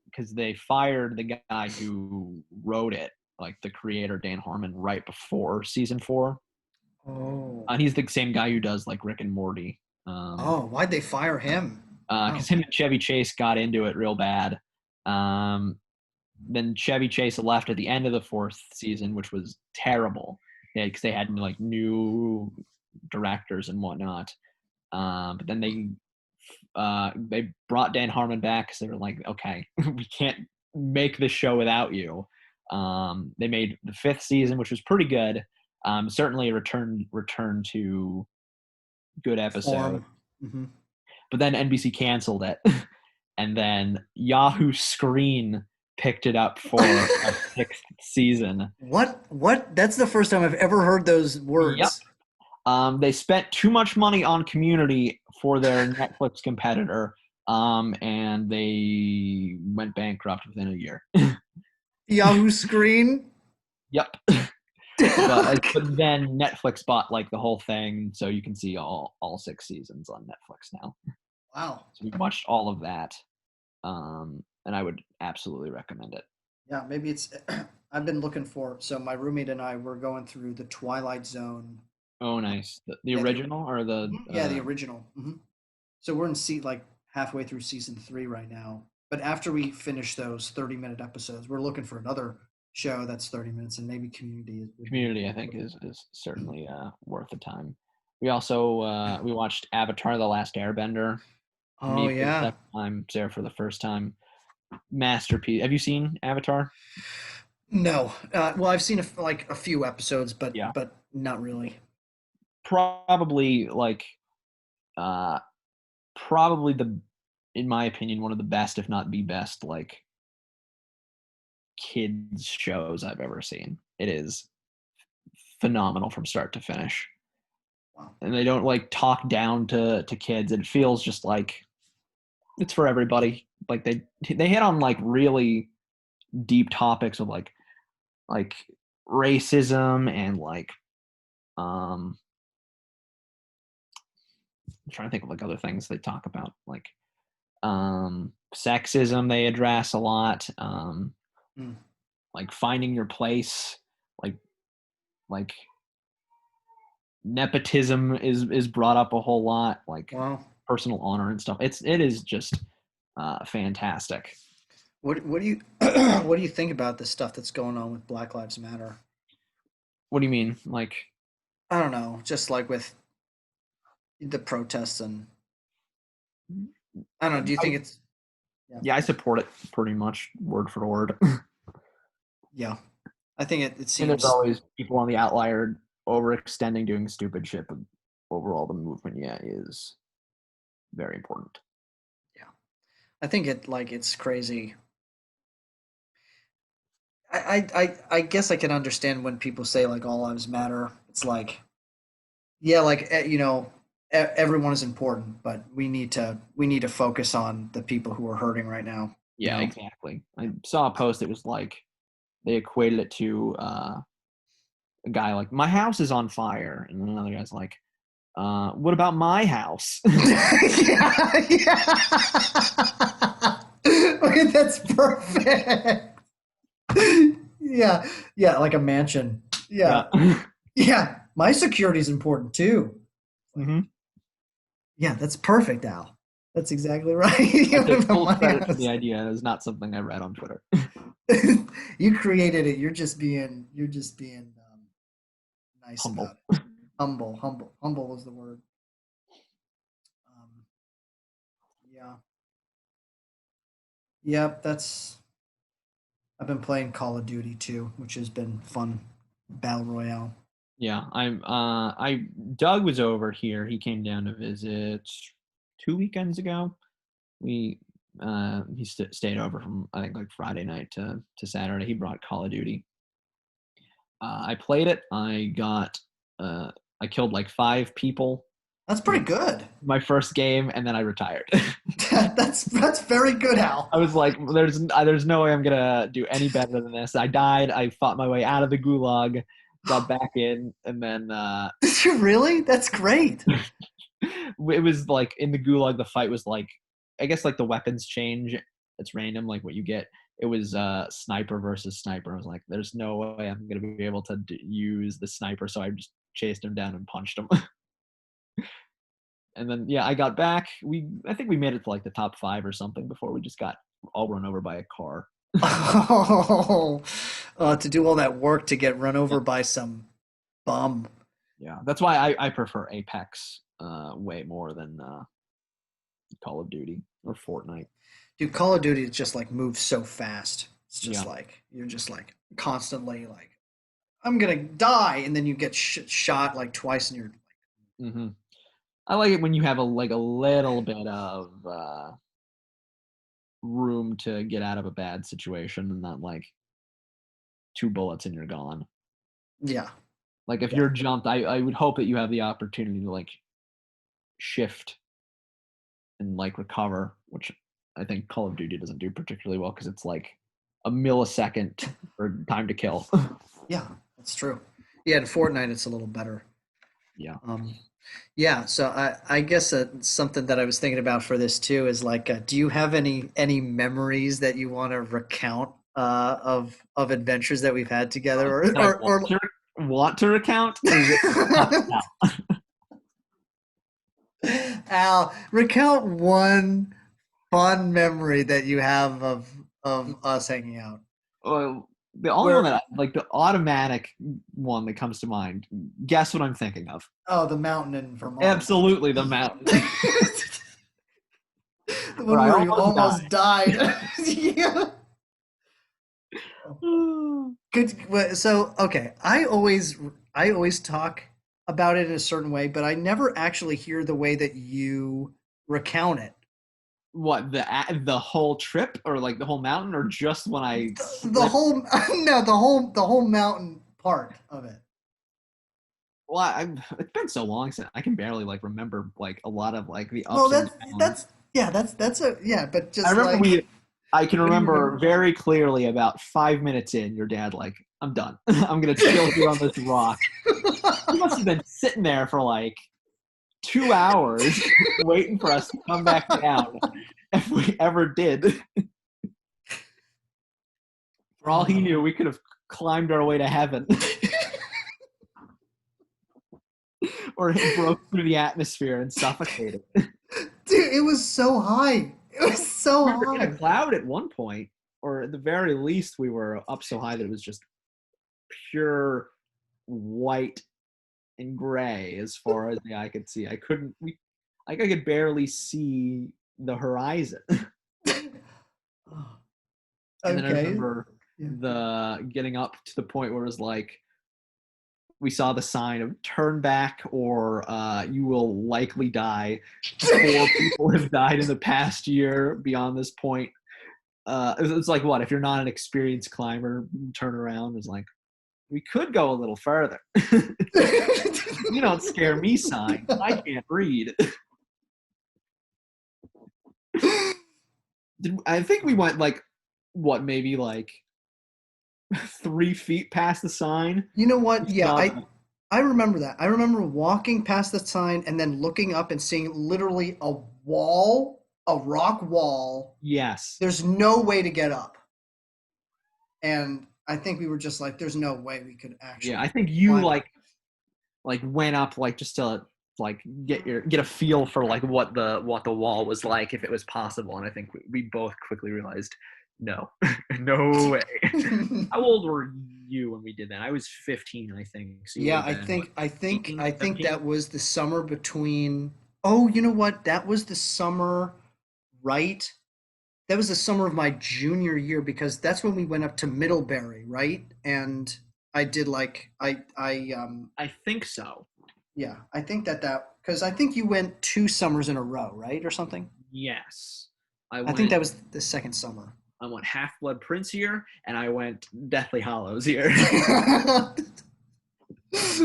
because they fired the guy who wrote it, like the creator Dan Harmon, right before season 4. Oh. He's the same guy who does like Rick and Morty. Oh, why'd they fire him? Because him and Chevy Chase got into it real bad. Then Chevy Chase left at the end of the 4th season, which was terrible, because they had like new directors and whatnot. But then they brought Dan Harmon back because they were like, okay, we can't make this show without you. They made the 5th season, which was pretty good. Certainly a return to good episode. Mm-hmm. But then NBC canceled it, and then Yahoo Screen picked it up for a 6th season. What? That's the first time I've ever heard those words. Yep. They spent too much money on Community for their Netflix competitor, and they went bankrupt within a year. Yahoo Screen? Yep. But then Netflix bought like the whole thing, so you can see all 6 seasons on Netflix now. Wow. So we watched all of that, and I would absolutely recommend it. Yeah, maybe it's. I've been looking for. So my roommate and I were going through the Twilight Zone. Oh, nice. The original or the? Yeah, the original. Mm-hmm. So we're in like halfway through season 3 right now. But after we finish those 30-minute episodes, we're looking for another show that's 30 minutes, and maybe Community. Community, I think, is certainly worth the time. We also we watched Avatar: The Last Airbender. Oh yeah. I'm there for the first time. Masterpiece. Have you seen Avatar? No. Well, I've seen a few episodes, but Yeah. but not really. Probably probably in my opinion, one of the best, if not the best, like kids shows I've ever seen. It is phenomenal from start to finish. Wow. And they don't like talk down to kids. It feels just like it's for everybody. Like they hit on like really deep topics of like racism and like I'm trying to think of like other things they talk about, like sexism they address a lot, like finding your place, like nepotism is brought up a whole lot, like Wow. personal honor and stuff. It is just fantastic. What do you what do you think about the stuff that's going on with Black Lives Matter? What do you mean? Like, I don't know, just like with the protests and I don't know. Do you think it's? Yeah, I support it pretty much word for word. Yeah, I think it And seems. there's always people on the outlier overextending, doing stupid shit, but overall the movement, yeah, is very important. Yeah, I think it's crazy. I guess I can understand when people say like all lives matter. It's like, yeah, like everyone is important, but we need to focus on the people who are hurting right now. Yeah, exactly. I saw a post that was like they equated it to a guy like, my house is on fire, and then another guy's like, what about my house? Yeah, yeah. Okay, that's perfect. Yeah, yeah, like a mansion. Yeah, Yeah. yeah. My security is important too. Mm-hmm. Yeah, that's perfect, Al. That's exactly right. I take full credit for the idea. It's not something I read on Twitter. You created it. You're just being nice Humble. about it. Humble is the word. Um, yeah, yep. I've been playing Call of Duty too, which has been fun. Battle Royale. Yeah, Doug was over here. He came down to visit 2 weekends ago. He stayed over from, I think, like Friday night to Saturday. He brought Call of Duty. I played it. I killed like 5 people. That's pretty good. My first game, and then I retired. That's very good, Hal. I was like, there's no way I'm gonna do any better than this. I died. I fought my way out of the gulag, got back in, and then Did you really? That's great. it was like in the gulag. The fight was like, I guess like the weapons change. It's random, like what you get. It was sniper versus sniper. I was like, there's no way I'm gonna be able to use the sniper. So I just chased him down and punched him. And then yeah, I got back. I think we made it to like the top 5 or something before we just got all run over by a car. Oh, to do all that work to get run Yeah, over by some bum. yeah. That's why I prefer Apex way more than Call of Duty or Fortnite. Dude, Call of Duty just like moves so fast. It's just Yeah. like you're just like constantly like I'm gonna die, and then you get shot like twice, and you're hmm I like it when you have a little bit of room to get out of a bad situation and not like 2 bullets and you're gone. yeah, Like if yeah. you're jumped, I would hope that you have the opportunity to like shift and like recover, which I think Call of Duty doesn't do particularly well because it's like a millisecond for time to kill. Yeah, that's true. Yeah, in Fortnite it's a little better. Yeah. Um, yeah, so I guess something that I was thinking about for this too is like, do you have any memories that you want to recount of adventures that we've had together, or That I or want to recount or that have to tell? Al, recount one fun memory that you have of us hanging out. Well, the only one Where that like the automatic one that comes to mind. Guess what I'm thinking of? oh, the mountain in Vermont. Absolutely, the mountain The where one I where you almost almost died. died. Yeah. Good. So, okay, I always talk about it in a certain way, but I never actually hear the way that you recount it. What the whole trip or like the whole mountain or just when I The slipped? whole no, the whole mountain part of it. Well, it's been so long since I can barely like remember like a lot of like the Well, ups and that's downs. that's yeah, that's a yeah, but I just remember like I can what do you remember remember? very clearly about 5 minutes in, your dad like, I'm done. I'm gonna chill here on this rock. He must have been sitting there for like 2 hours waiting for us to come back down if we ever did. For all he Oh. knew, we could have climbed our way to heaven or broke through the atmosphere and suffocated. Dude, it was so high. It was so We were in a high. cloud at one point, or at the very least, we were up so high that it was just pure white and gray as far as the eye could see. I couldn't. Like I could barely see the horizon. Oh, And then I okay. remember Yeah. the getting up to the point where it was like we saw the sign of turn back or you will likely die. 4 people have died in the past year beyond this point. It's like what if you're not an experienced climber, turn around. It's like we could go a little further. You don't scare me, sign. I can't read. I think we went like what maybe like 3 feet past the sign. You know We what? Yeah, saw the I remember that. I remember walking past the sign and then looking up and seeing literally a wall, a rock wall. yes. There's no way to get up. And I think we were just like, there's no way we could Yeah, I actually think you climb up. like went up like just to like get a feel for like what the wall was like if it was possible, and I think we both quickly realized no, no way. How old were you when we did that? I was 15, I think. So you would Yeah, have I been what, think I think 18, I think 17? that was the summer between. Oh, you know what? That was the summer, right? That was the summer of my junior year because that's when we went up to Middlebury, right? And I did like I think so. yeah, I think that because I think you went 2 summers in a row, right, or something. Yes. I I think went that was the second summer. I went Half Blood Prince here and I went Deathly Hollows here.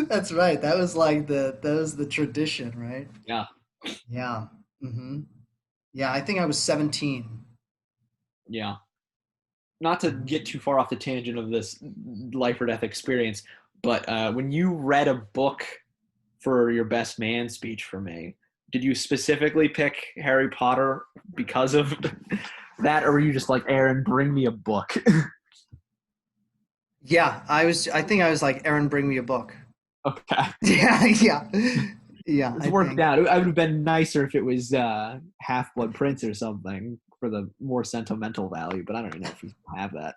That's right. That was the tradition, right? Yeah, Yeah. Hmm. Yeah, I think I was 17. yeah. Not to Mhm. get too far off the tangent of this life or death experience, but when you read a book for your best man speech for me, did you specifically pick Harry Potter because of that, or were you just like, Aaron, bring me a book? Yeah, I think I was like, Aaron, bring me a book. Okay. Yeah, yeah. Yeah, It's I worked think. out. It would have been nicer if it was Half Blood Prince or something for the more sentimental value, but I don't even know if we have that.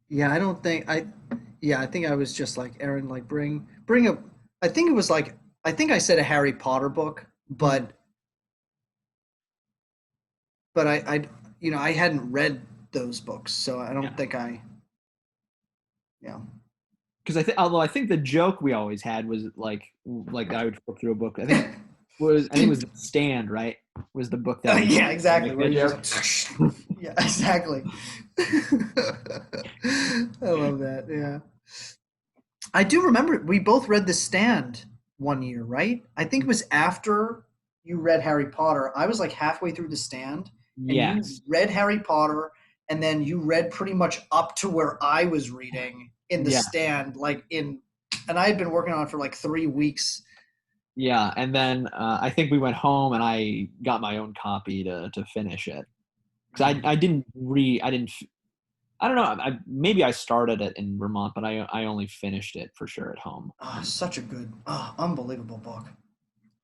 Yeah, I don't think I yeah, I think I was just like, Aaron, like bring a I think it was like I think I said a Harry Potter book, Mm. but I you know, I hadn't read those books, so I don't Yeah. think I yeah. Because although I think the joke we always had was like I would flip through a book. I think it was The Stand, right? Was the book that we Yeah, exactly. make Where that you just joke? like, yeah, exactly. I love that. Yeah. I do remember we both read The Stand one year, right? I think it was after you read Harry Potter. I was like halfway through The Stand, and you Yes. read Harry Potter, and then you read pretty much up to where I was reading in The Yeah. Stand, and I had been working on it for like 3 weeks. Yeah. And then I think we went home and I got my own copy to finish it because I Mm. didn't read I didn't I don't know maybe I started it in Vermont, but I only finished it for sure at home. Oh, such a good, unbelievable book.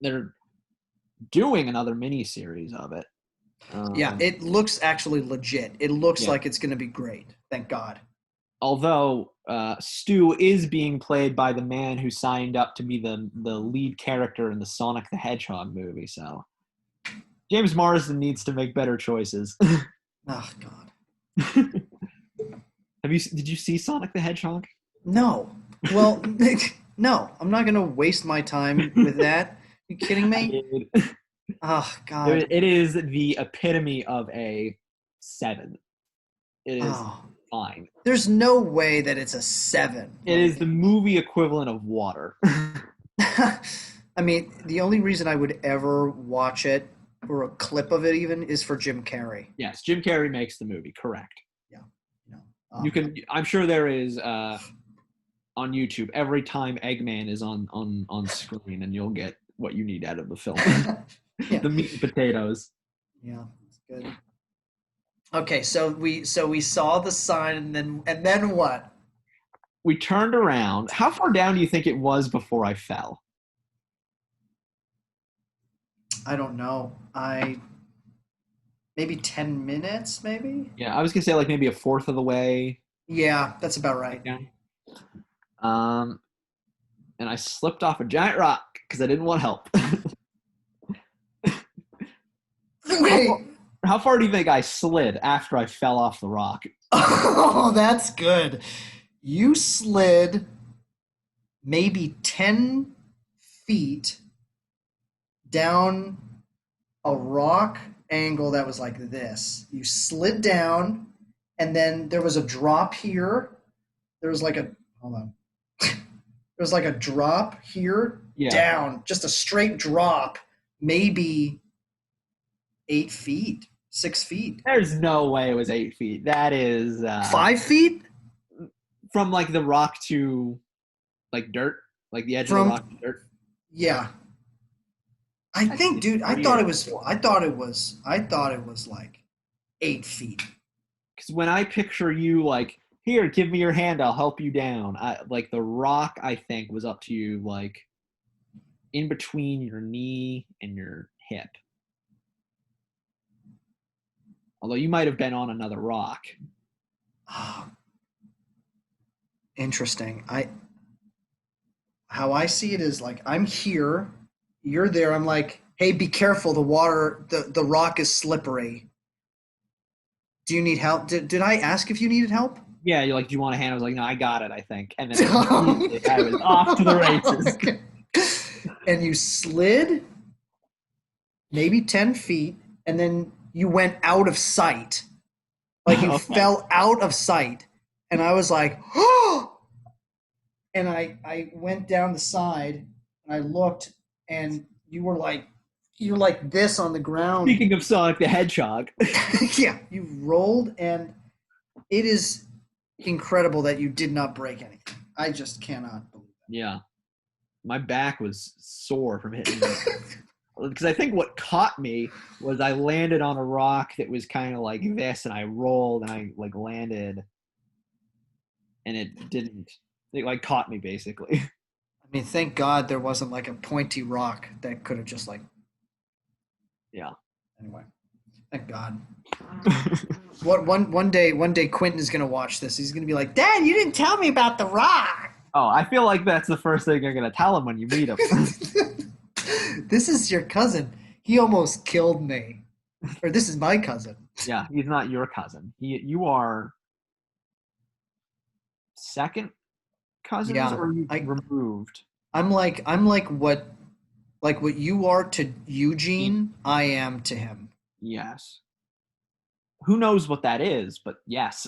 They're doing another mini series of it. Yeah, Um, it looks actually legit. It looks yeah. like it's going to be great. Thank God. Although Stu is being played by the man who signed up to be the lead character in the Sonic the Hedgehog movie, so James Marsden needs to make better choices. Oh God. Did you see Sonic the Hedgehog? No. Well, no. I'm not going to waste my time with that. You kidding I me? did. Oh God. It is the epitome of a 7. It is Oh. fine. There's no way that it's a 7. It is the movie equivalent of water. I mean, the only reason I would ever watch it or a clip of it even is for Jim Carrey. Yes, Jim Carrey makes the movie, correct. Yeah. You know. You can I'm sure there is on YouTube every time Eggman is on screen, and you'll get what you need out of the film. Yeah. The meat and potatoes. Yeah. It's good. Okay, so we saw the sign and then what? We turned around. How far down do you think it was before I fell? I don't know. I maybe 10 minutes maybe? Yeah, I was gonna say like maybe a fourth of the way Yeah, that's about right. down. Um, and I slipped off a giant rock because I didn't want help. how far, Wait. how far do you think I slid after I fell off the rock? Oh, that's good. You slid maybe 10 feet down a rock angle that was like this. You slid down, and then there was a drop here. There was like a, hold on. There was like a drop here Yeah, down, just a straight drop, maybe 8 feet, 6 feet, there's no way it was 8 feet. That is 5 feet from like the rock to like dirt, like the edge of the from, rock to dirt. yeah. I I'd think, say dude, 3 or 4. I thought it was like 8 feet. Because when I picture you like, here, give me your hand, I'll help you down. I like the rock. I think was up to you like in between your knee and your hip. Although you might have been on another rock. Oh, interesting. How I see it is like I'm here, you're there. I'm like, hey, be careful. The rock is slippery. Do you need help? Did I ask if you needed help? Yeah, you're like, do you want a hand? I was like, no, I got it, I think. And then immediately I was off to the races. Okay. And you slid maybe 10 feet, and then you went out of sight. Like you Okay. fell out of sight. And I was like, oh, and I went down the side and I looked, and you're like this on the ground. Speaking of Sonic the Hedgehog. Yeah, you rolled, and it is incredible that you did not break anything. I just cannot believe Yeah. My back was sore from hitting it. Because I think what caught me was I landed on a rock that was kind of like this, and I rolled and I like landed, and it didn't. It like caught me basically. I mean, thank God there wasn't like a pointy rock that could have just like. Yeah. Anyway, thank God. One day Quentin is gonna watch this. He's gonna be like, "Dad, you didn't tell me about the rock." Oh, I feel like that's the first thing you're gonna tell him when you meet him. This is your cousin. He almost killed me. Or this is my cousin. Yeah, he's not your cousin. You are second cousins, Yeah, or you I removed? I'm like what you are to Eugene, I am to him. Yes. Who knows what that is, but yes.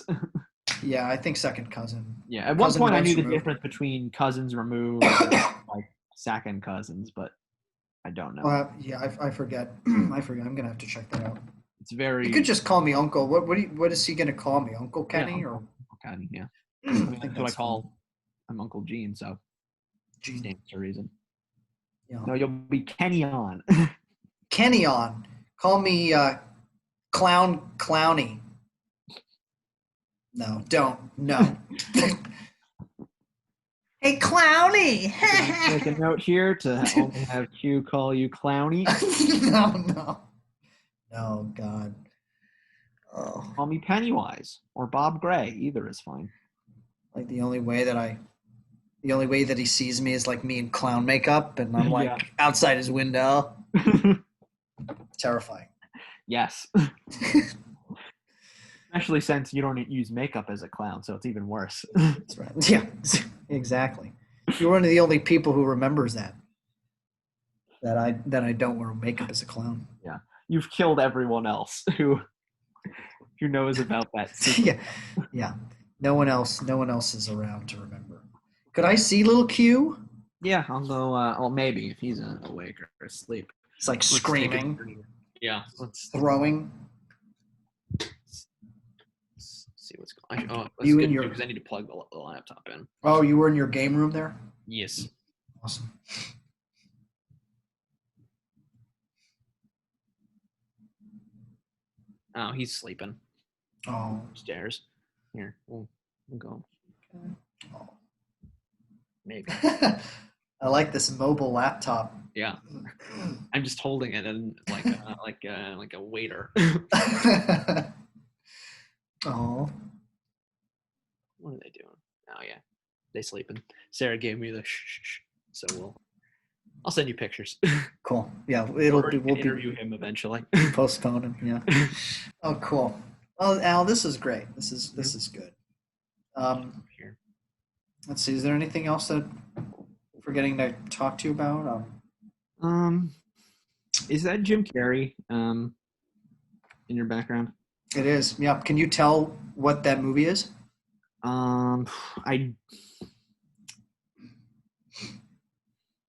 Yeah, I think second cousin. Yeah. At one Cousin point, I once knew the removed. difference between cousins removed and like second cousins, but I don't know. Yeah, I forget. I forget. I'm gonna have to check that out. It's You could very just call me Uncle. What is he gonna call me? Uncle yeah, Kenny or Uncle Kenny. Yeah. I I mean, think that's what I that's fun. call. I'm Uncle Gene, so Gene. stands to reason. Yeah. No, you'll be Kenny on. Kenny on. Call me Clown Clowny. No, don't. No. Hey Clowny. Make a note here to only have Q call you Clowny. No, no. No, God. Oh. Call me Pennywise or Bob Gray. Either is fine. Like the only way that he sees me is like me in clown makeup, and I'm Yeah. like outside his window. Terrifying. Yes. Especially since you don't use makeup as a clown, so it's even worse. That's right. Yeah, exactly. You're one of the only people who remembers that. That I don't wear makeup as a clown. Yeah. You've killed everyone else who knows about that secret. Yeah, yeah. No one else is around to remember. Could I see little Q? Yeah, I'll go. Well, maybe if he's awake or asleep. It's like Let's take a screaming, journey. Yeah, let's throwing. see what's going on. Oh, that's You good and your because I need to plug the laptop in. Oh, you were in your game room there? Yes. Awesome. Oh, he's sleeping Oh. upstairs. Here, we'll go. Oh. Maybe. I like this mobile laptop. Yeah, I'm just holding it and like a waiter. Oh. What are they doing? Oh yeah, they sleeping. Sarah gave me the shh, so I'll send you pictures. Cool. Yeah, We'll we'll interview him eventually. postpone him. Yeah. Oh, cool. Oh, Al, this is great. This is good. Here. Let's see. Is there anything else that we're forgetting to talk to you about? Is that Jim Carrey in your background? It is. Yeah. Can you tell what that movie is? I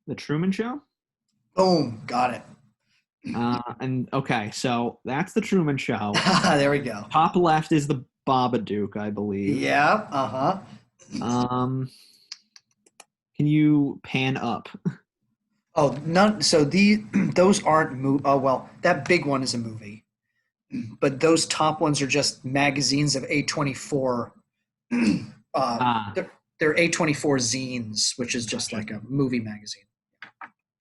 The Truman Show. Boom. Got it. And okay, so that's the Truman Show. There we go. Top left is the Babadook, I believe. Yeah. Uh huh. Can you pan up? Oh, none. So those aren't. Oh well, that big one is a movie, but those top ones are just magazines of A24. They're A24 zines, which is just like a movie magazine.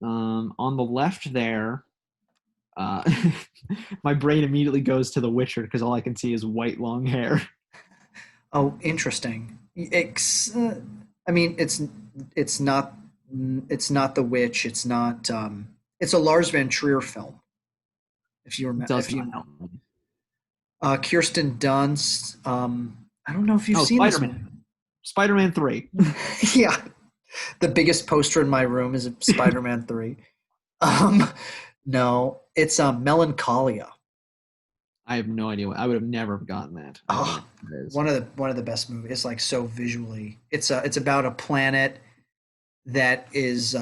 On the left there, my brain immediately goes to The Witcher because all I can see is white long hair. Oh, interesting. I mean, it's not The Witch. It's not. It's a Lars von Trier film. If you remember, Does not help me. Kirsten Dunst. I don't know if you've seen Spider-Man. this. Spider-Man 3. Yeah, the biggest poster in my room is Spider-Man 3. No, it's Melancholia. I have no idea. I would have never gotten that. One of the best movies. It's like so visually. It's about a planet that is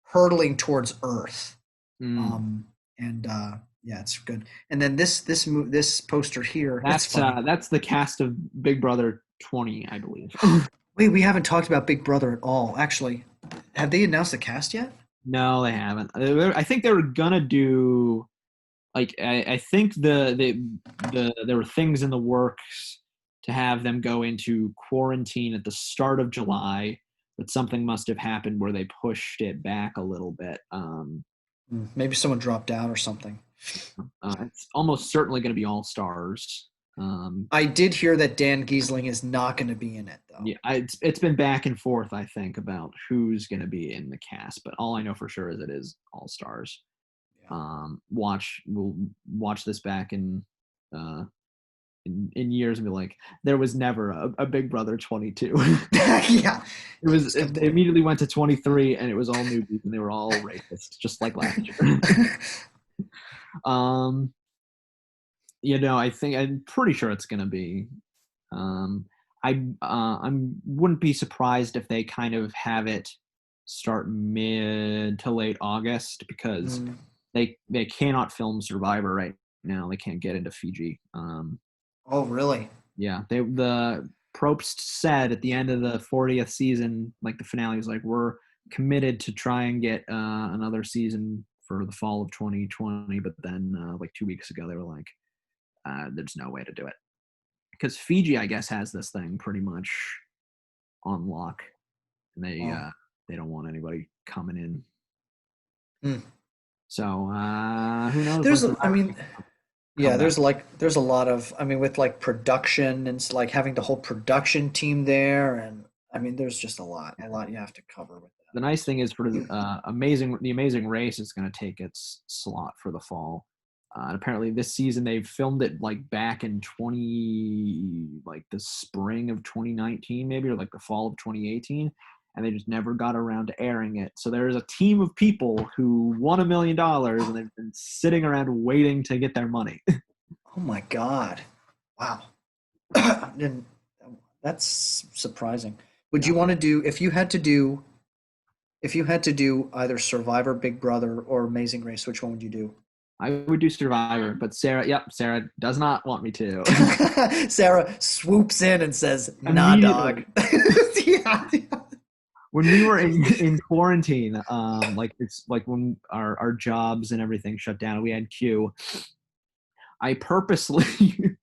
hurtling towards Earth. Mm. And yeah, it's good. And then this poster here, it's funny. That's the cast of Big Brother 20, I believe. Wait, we haven't talked about Big Brother at all. Actually, have they announced the cast yet? No, they haven't. I think they were gonna do like I think there were things in the works to have them go into quarantine at the start of July, but something must have happened where they pushed it back a little bit. Maybe someone dropped out or something. It's almost certainly going to be all stars. I did hear that Dan Giesling is not going to be in it, though. Yeah, it's been back and forth, I think, about who's going to be in the cast, but all I know for sure is it is all stars. Yeah. We'll watch this back uh, in years and be like, there was never a Big Brother 22. Yeah. They immediately went to 23 and it was all newbies and they were all racist, just like last year. um, I'm pretty sure it's gonna be. Um, I wouldn't be surprised if they kind of have it start mid to late August because Mm. they cannot film Survivor right now. They can't get into Fiji. Oh, really? Yeah, the Probst said at the end of the 40th season, like the finale was like, we're committed to try and get another season for the fall of 2020, but then like 2 weeks ago they were like, there's no way to do it because Fiji, I guess, has this thing pretty much on lock, and Oh. they don't want anybody coming in. Mm. So who knows when There's, I Survivor's mean, gonna come yeah, back? there's a lot of, I mean, with like production and like having the whole production team there, and I mean, there's just a lot you have to cover with The nice thing is for the Amazing Race is going to take its slot for the fall. And apparently this season they've filmed it like back in 20 like the spring of 2019 maybe or like the fall of 2018 and they just never got around to airing it. So there's a team of people who won $1 million and they've been sitting around waiting to get their money. Oh my God. Wow. And that's surprising. Would Yeah. you want to do if you had to do either Survivor, Big Brother, or Amazing Race, which one would you do? I would do Survivor, but Sarah does not want me to. Sarah swoops in and says, "Nah, dog." Immediately. Yeah. When we were in quarantine, like it's like when our jobs and everything shut down, we had Q. I purposely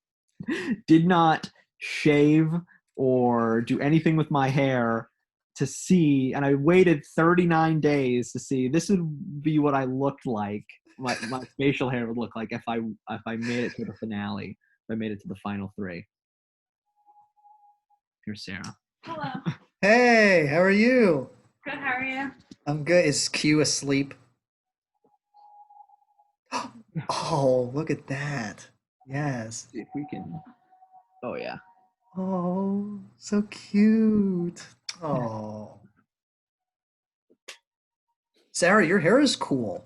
did not shave or do anything with my hair to see, and I waited 39 days to see this would be what I looked like. My facial hair would look like if I made it to the finale, if I made it to the final three. Here's Sarah. Hello. Hey, how are you? Good, how are you? I'm good. Is Q asleep? Oh, look at that. Yes. See if we can. Oh yeah. Oh, so cute. Oh. Sarah, your hair is cool.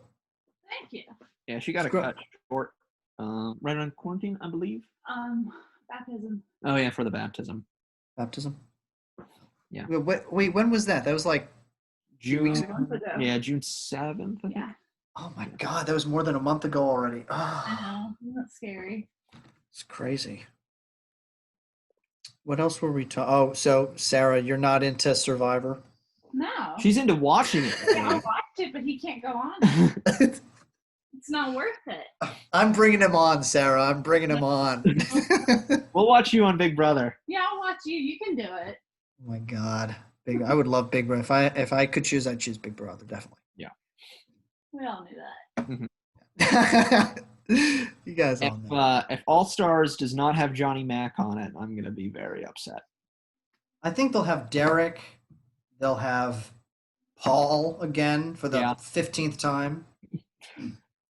Thank you. Yeah, she got It's a cut short, right around quarantine, I believe. Baptism. Oh yeah, for the baptism. Baptism. Yeah, Wait, when was that? That was like 2 weeks June. ago? A month ago. Yeah, June 7th. I think. Yeah, Oh my God, that was more than a month ago already. I Oh, know. Isn't that scary? it's crazy. What else were we talking? Oh, so Sarah, you're not into Survivor? No. She's into watching it. Yeah, I'll watch it, but he can't go on it. It's not worth it. I'm bringing him on, Sarah. I'm bringing him on. We'll watch you on Big Brother. Yeah, I'll watch you. You can do it. Oh my God, I would love Big Brother. If I could choose, I'd choose Big Brother, definitely. Yeah. We all knew that. You guys all know. If All Stars does not have Johnny Mac on it, I'm gonna be very upset. I think they'll have Derek. They'll have Paul again for the Yeah. 15th time.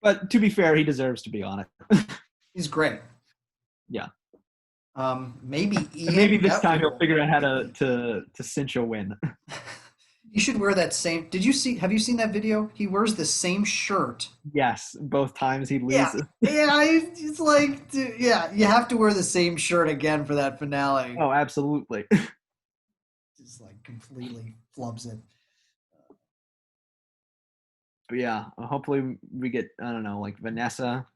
But to be fair, he deserves to be on it. He's great. Yeah. Maybe Ian. And maybe this time he'll figure out how to cinch a win. You should wear that same. Have you seen that video? He wears the same shirt. Yes, both times he Yeah. loses. Yeah, it's like, dude, yeah, you have to wear the same shirt again for that finale. Oh, absolutely. Just like completely flubs it. But yeah, hopefully we get, I don't know, like Vanessa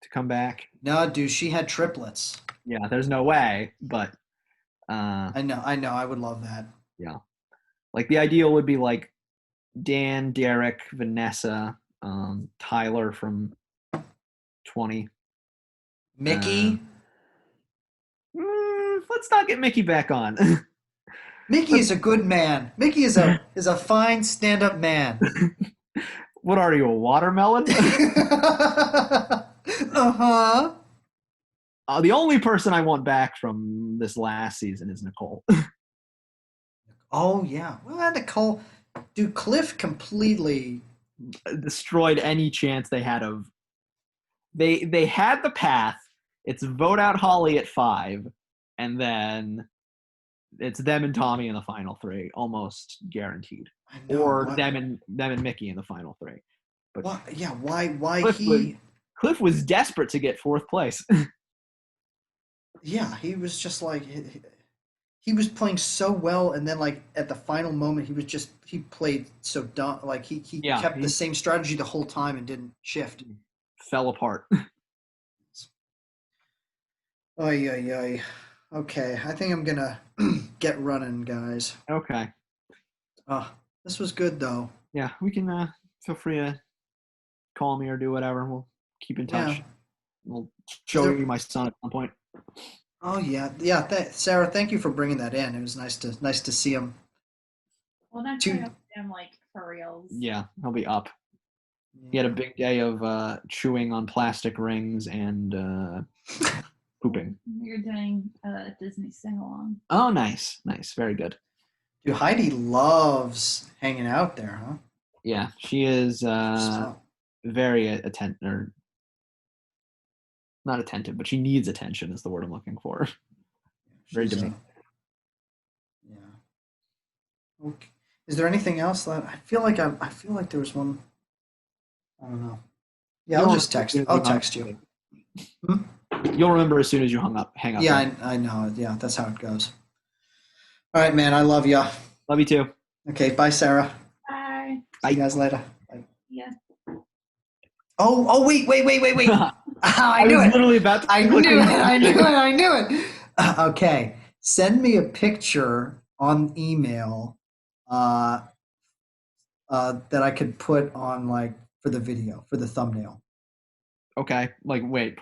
to come back. No, dude, she had triplets. Yeah, there's no way, but I know. I would love that. yeah. Like the ideal would be like Dan, Derek, Vanessa, Tyler from 20. Mickey. Let's not get Mickey back on. Mickey is a good man. Mickey is a fine stand-up man. What are you, a watermelon? Uh-huh. The only person I want back from this last season is Nicole. Oh yeah. Well, Nicole, dude, Cliff completely. Destroyed any chance they had of. They had the path. It's vote out Holly at 5, and then it's them and Tommy in the final 3, almost guaranteed. I know, Or why, them and Mickey in the final 3. But why? Yeah. Why Cliff he? Cliff was desperate to get 4th place. Yeah, he was just like he was playing so well, and then like at the final moment, he played so dumb. Like he Yeah, kept he the same strategy the whole time and didn't shift. fell apart. Oy, oy, oy. Okay, I think I'm gonna get running, guys. Okay. This was good though. Yeah, we can feel free to call me or do whatever. We'll keep in touch. Yeah. We'll show there- you my son at some point. Oh yeah, yeah. Sarah, thank you for bringing that in. It was nice to see him. Well, next Two- time I'll see him like for reals. Yeah, he'll be up. He had a big day of chewing on plastic rings and pooping. You're doing a Disney sing along. Oh, nice. Very good. Dude, Heidi loves hanging out there, huh? Yeah, she is Stop. very attentive, or not attentive, but she needs attention is the word I'm looking for. Very She's, demanding. yeah. Okay. Is there anything else that I feel like there was one. I don't know. Yeah, I'll just text. I'll text you. Hmm? You'll remember as soon as you hang up. Yeah, I know. Yeah, that's how it goes. All right, man. I love you. Love you too. Okay, bye, Sarah. Bye. See you guys later. Bye. Yeah. Oh, wait. I I knew was it. literally about to I click knew on it. the I knew thing. it. I knew it. Okay. Send me a picture on email that I could put on like for the video, for the thumbnail. Okay. Like, wait,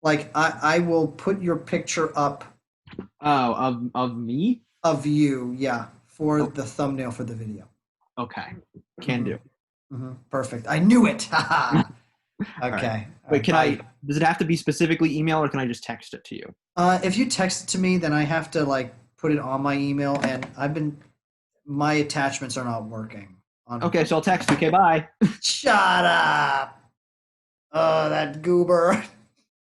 Like I will put your picture up of me? of you, yeah, for Okay. the thumbnail for the video. Okay. Can do. Perfect. I knew it. Right. Okay. Wait, does it have to be specifically email or can I just text it to you? If you text it to me, then I have to like put it on my email, and my attachments are not working. Okay, so I'll text you. Okay, bye. Shut up. Oh, that goober.